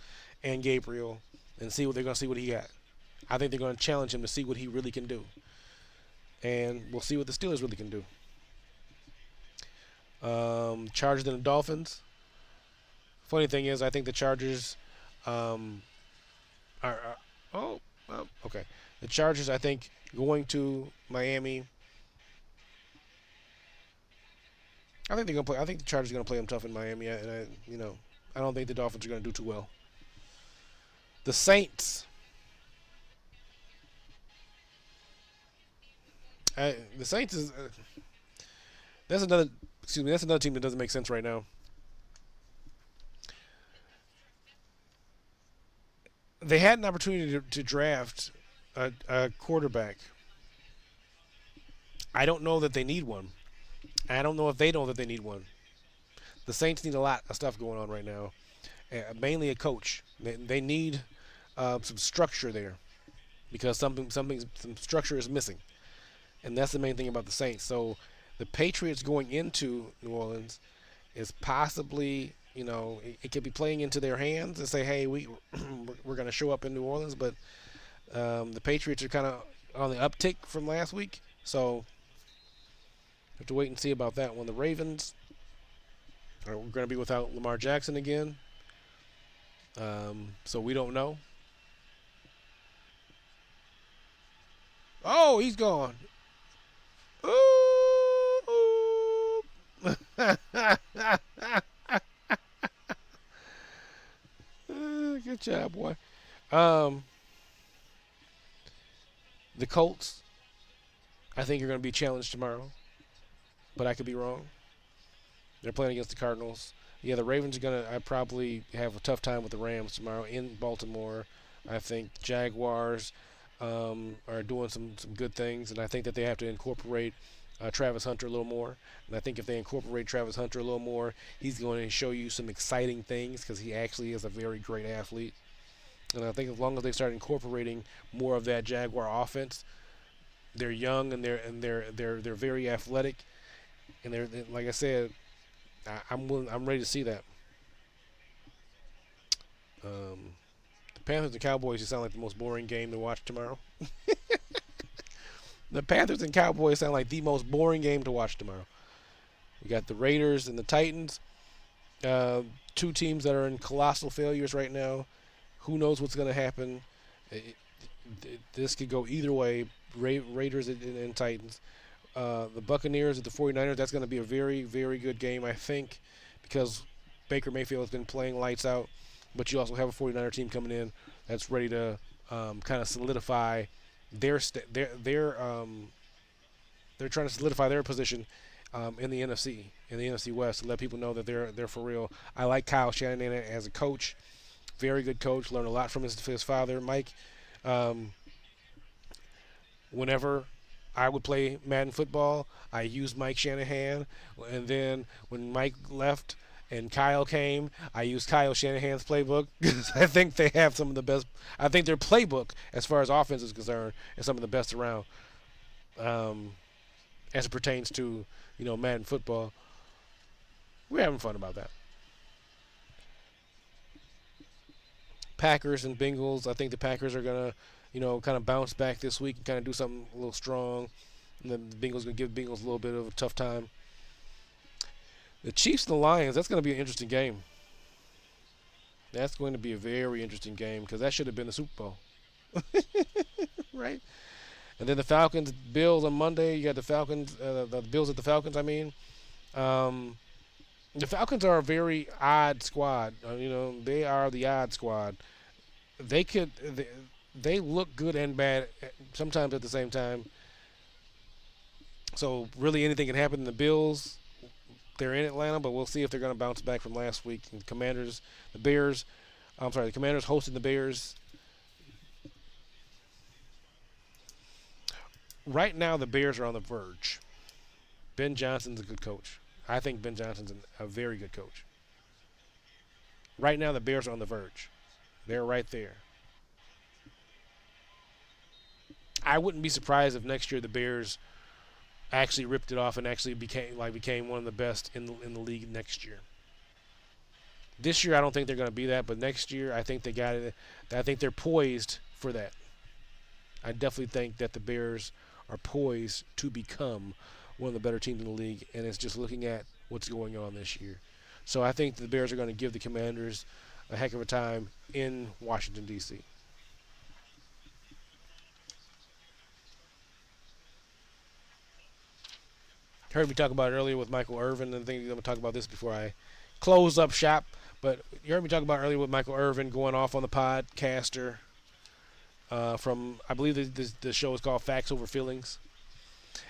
and Gabriel and see what they're going to see what he got. I think they're going to challenge him to see what he really can do, and we'll see what the Steelers really can do. Chargers and the Dolphins. Funny thing is, I think the Chargers um, are okay. The Chargers, I think, going to Miami. I think they're gonna play. I think the Chargers are gonna play them tough in Miami, and I don't think the Dolphins are gonna do too well. The Saints. The Saints is that's another. Excuse me. That's another team that doesn't make sense right now. They had an opportunity to draft a quarterback. I don't know that they need one. I don't know if they know that they need one. The Saints need a lot of stuff going on right now, mainly a coach. They need some structure there because some structure is missing, and that's the main thing about the Saints. So the Patriots going into New Orleans is possibly it could be playing into their hands and say, hey, we're going to show up in New Orleans, but the Patriots are kind of on the uptick from last week, so have to wait and see about that one. The Ravens are going to be without Lamar Jackson again, so we don't know. Oh, he's gone. Ooh. Good job, boy. Um, the Colts, I think, are going to be challenged tomorrow, but I could be wrong. They're playing against the Cardinals. Yeah, the Ravens are going to. I probably have a tough time with the Rams tomorrow in Baltimore. I think Jaguars are doing some good things, and I think that they have to incorporate Travis Hunter a little more. And I think if they incorporate Travis Hunter a little more, he's going to show you some exciting things because he actually is a very great athlete. And I think as long as they start incorporating more of that Jaguar offense, they're young and they're very athletic, and they're like I said, I'm ready to see that. Um, the Panthers and Cowboys just sound like the most boring game to watch tomorrow. The Panthers and Cowboys sound like the most boring game to watch tomorrow. We got the Raiders and the Titans, uh, two teams that are in colossal failures right now. Who knows what's going to happen? This could go either way. Raiders and Titans. The Buccaneers at the 49ers. That's going to be a very, very good game, I think, because Baker Mayfield has been playing lights out. But you also have a 49er team coming in that's ready to kind of solidify their they're trying to solidify their position in the NFC West, to let people know that they're for real. I like Kyle Shanahan as a coach, very good coach. Learned a lot from his father, Mike. Um, Whenever I would play Madden football, I used Mike Shanahan, and then when Mike left and Kyle came, I used Kyle Shanahan's playbook because I think they have some of the best. I think their playbook, as far as offense is concerned, is some of the best around, um, as it pertains to Madden football. We're having fun about that. Packers and Bengals. I think the Packers are gonna, kind of bounce back this week and kind of do something a little strong. And then the Bengals gonna give Bengals a little bit of a tough time. The Chiefs and the Lions. That's gonna be an interesting game. That's going to be a very interesting game because that should have been the Super Bowl, right? And then the Falcons, Bills on Monday. You got the Falcons, the Bills at the Falcons. I mean, um, the Falcons are a very odd squad. They are the odd squad. They could, they look good and bad sometimes at the same time. So really, anything can happen. The Bills, they're in Atlanta, but we'll see if they're going to bounce back from last week. And the Commanders, the Bears. I'm sorry, the Commanders hosting the Bears. Right now, the Bears are on the verge. Ben Johnson's a good coach. I think Ben Johnson's a very good coach. Right now, the Bears are on the verge. They're right there. I wouldn't be surprised if next year the Bears actually ripped it off and actually became one of the best in the league next year. This year, I don't think they're going to be that, but next year, I think they got it. I think they're poised for that. I definitely think that the Bears are poised to become one of the better teams in the league, and it's just looking at what's going on this year. So I think the Bears are going to give the Commanders a heck of a time in Washington, D.C. Heard me talk about it earlier with Michael Irvin, and I think I'm going to talk about this before I close up shop. But you heard me talk about earlier with Michael Irvin going off on the podcaster from, I believe the show is called Facts Over Feelings.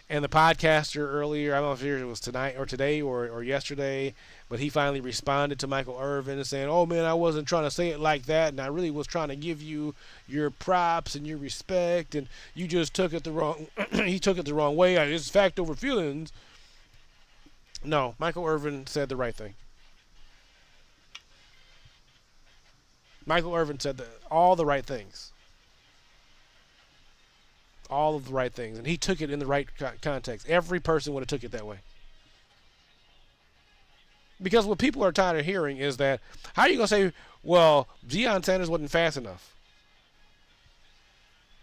And the podcaster earlier, I don't know if it was tonight or today or yesterday, but he finally responded to Michael Irvin and saying, "Oh man, I wasn't trying to say it like that, and I really was trying to give you your props and your respect, and you just took it the wrong. He took it the wrong way. It's fact over feelings." No, Michael Irvin said the right thing. Michael Irvin said all the right things. All of the right things, and he took it in the right context. Every person would have took it that way. Because what people are tired of hearing is that, how are you going to say, well, Deion Sanders wasn't fast enough?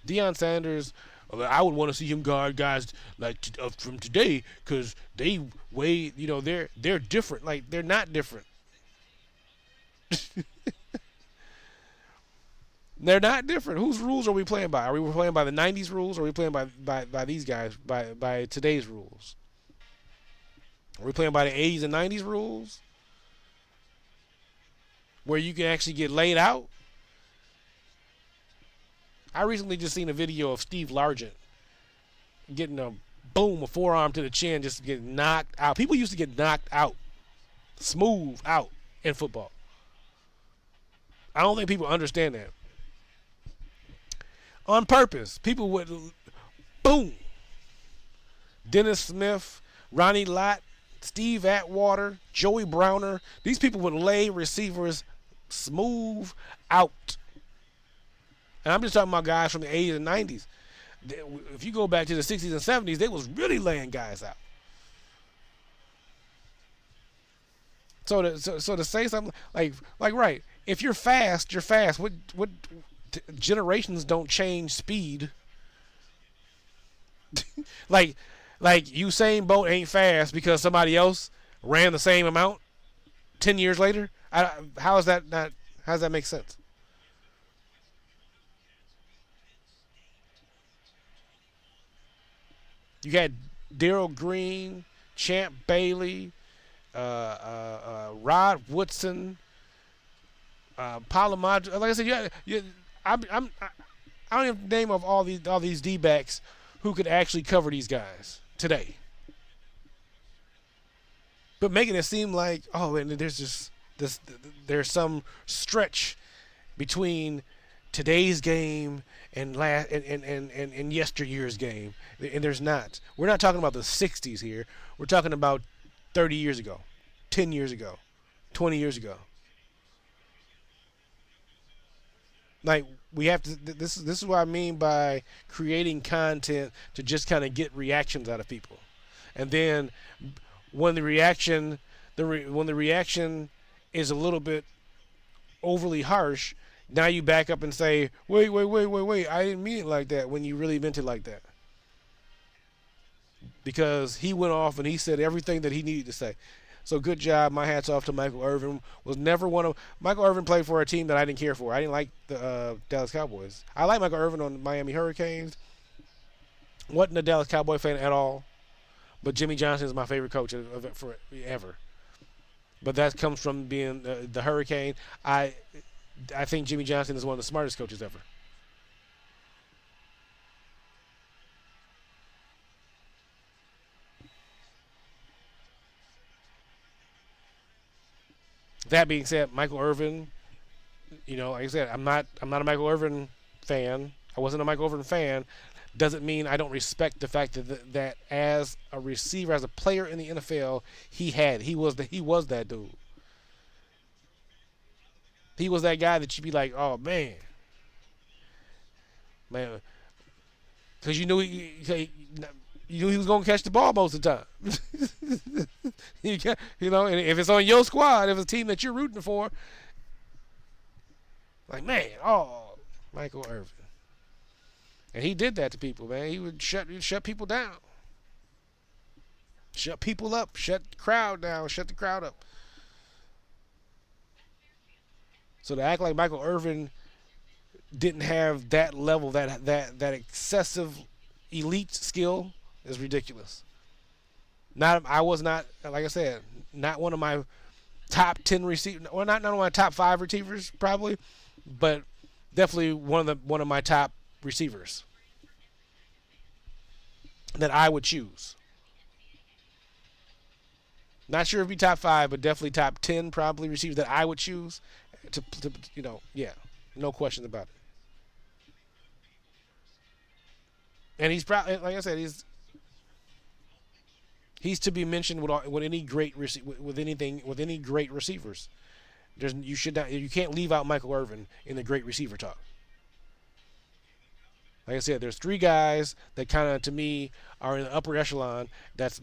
Deion Sanders, I would want to see him guard guys like from today because they weigh, they're different. Like, they're not different. They're not different. Whose rules are we playing by? Are we playing by the 90s rules or are we playing by these guys, by today's rules? Are we playing by the 80s and 90s rules? Where you can actually get laid out? I recently just seen a video of Steve Largent getting a forearm to the chin, just getting knocked out. People used to get knocked out, smooth out in football. I don't think people understand that. On purpose, people would, boom. Dennis Smith, Ronnie Lott, Steve Atwater, Joey Browner. These people would lay receivers smooth out. And I'm just talking about guys from the 80s and 90s. If you go back to the 60s and 70s, they was really laying guys out. So to say something like right, if you're fast, you're fast. What generations don't change speed. like like Usain Bolt ain't fast because somebody else ran the same amount 10 years later. How is that not? How does that make sense? You had Daryl Green, Champ Bailey, Rod Woodson, Palomar. Like I said, I don't even name of all these D backs who could actually cover these guys today. But making it seem like and there's just there's some stretch between today's game and yesteryear's game, and there's not. We're not talking about the '60s here. We're talking about 30 years ago, 10 years ago, 20 years ago. Like we have to. This is what I mean by creating content to just kind of get reactions out of people, and then when the reaction, when the reaction is a little bit overly harsh, now you back up and say, wait, I didn't mean it like that when you really meant it like that. Because he went off and he said everything that he needed to say. So good job. My hat's off to Michael Irvin. Was never one of Michael Irvin played for a team that I didn't care for. I didn't like the Dallas Cowboys. I like Michael Irvin on the Miami Hurricanes. Wasn't a Dallas Cowboy fan at all. But Jimmy Johnson is my favorite coach for ever. But that comes from being the Hurricane. I think Jimmy Johnson is one of the smartest coaches ever. That being said, Michael Irvin, like I said, I'm not a Michael Irvin fan. I wasn't a Michael Irvin fan. Doesn't mean I don't respect the fact that as a receiver, as a player in the NFL, he was that dude. He was that guy that you'd be like, oh man, because you knew he was gonna catch the ball most of the time. And if it's on your squad, if it's a team that you're rooting for, like man, Michael Irvin, and he did that to people, man. He would shut people down, shut people up, shut the crowd down, shut the crowd up. So to act like Michael Irvin didn't have that level, that excessive elite skill is ridiculous. I was not, like I said, not one of my top 10 receivers, or not one of my top 5 receivers probably, but definitely one of my top receivers that I would choose. Not sure if it'd be top 5, but definitely top 10 probably receivers that I would choose yeah, no questions about it. And he's probably, like I said, he's to be mentioned with any great with any great receivers. You can't leave out Michael Irvin in the great receiver talk. Like I said, there's 3 guys that kind of to me are in the upper echelon. That's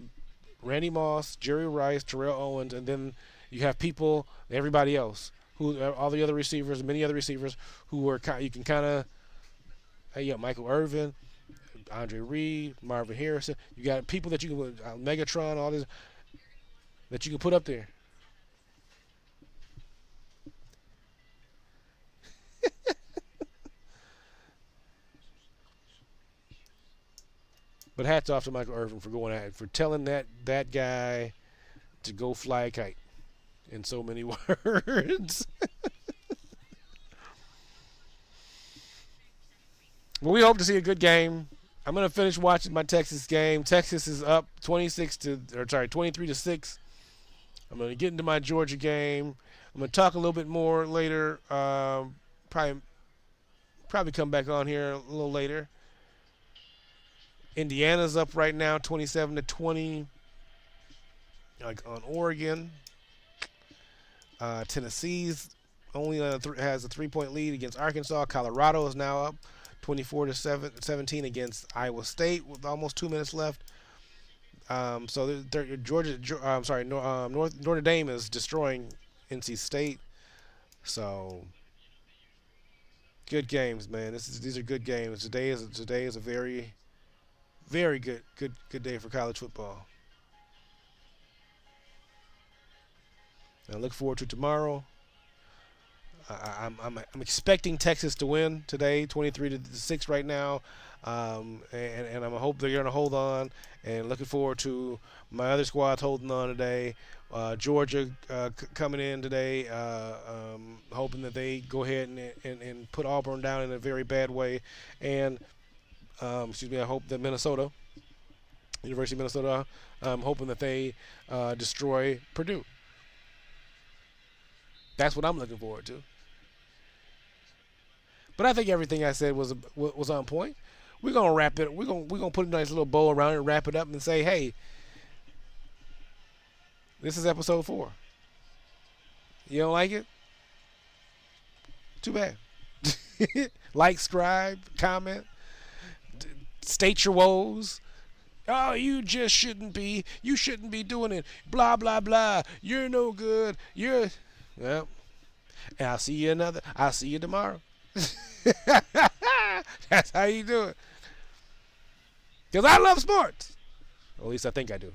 Randy Moss, Jerry Rice, Terrell Owens, and then you have everybody else, who all the other receivers, many other receivers who are you can kind of, Michael Irvin, Andre Reed, Marvin Harrison. You got people that you can Megatron, all this that you can put up there. But hats off to Michael Irvin for for telling that guy to go fly a kite in so many words. Well, we hope to see a good game. I'm gonna finish watching my Texas game. Texas is up 23 to 6. I'm gonna get into my Georgia game. I'm gonna talk a little bit more later. Probably come back on here a little later. Indiana's up right now, 27-20, like on Oregon. Tennessee's only has a 3-point lead against Arkansas. Colorado is now up 24 to 17 against Iowa State with almost 2 minutes left. So Georgia, I'm sorry, Notre Dame is destroying NC State. So good games, man. These are good games. Today is a very very good day for college football. And I look forward to tomorrow. I'm expecting Texas to win today, 23-6 right now, and I hope they're going to hold on. And looking forward to my other squads holding on today. Georgia coming in today, hoping that they go ahead and put Auburn down in a very bad way. And excuse me, I hope that University of Minnesota, I'm hoping that they destroy Purdue. That's what I'm looking forward to. But I think everything I said was on point. We're gonna wrap it. We're gonna put a nice little bow around it, and wrap it up, and say, hey, this is episode 4. You don't like it? Too bad. Like, subscribe, comment, state your woes. Oh, you just shouldn't be. You shouldn't be doing it. Blah blah blah. You're no good. Well. And I'll see you tomorrow. That's how you do it. Because I love sports. Or at least I think I do.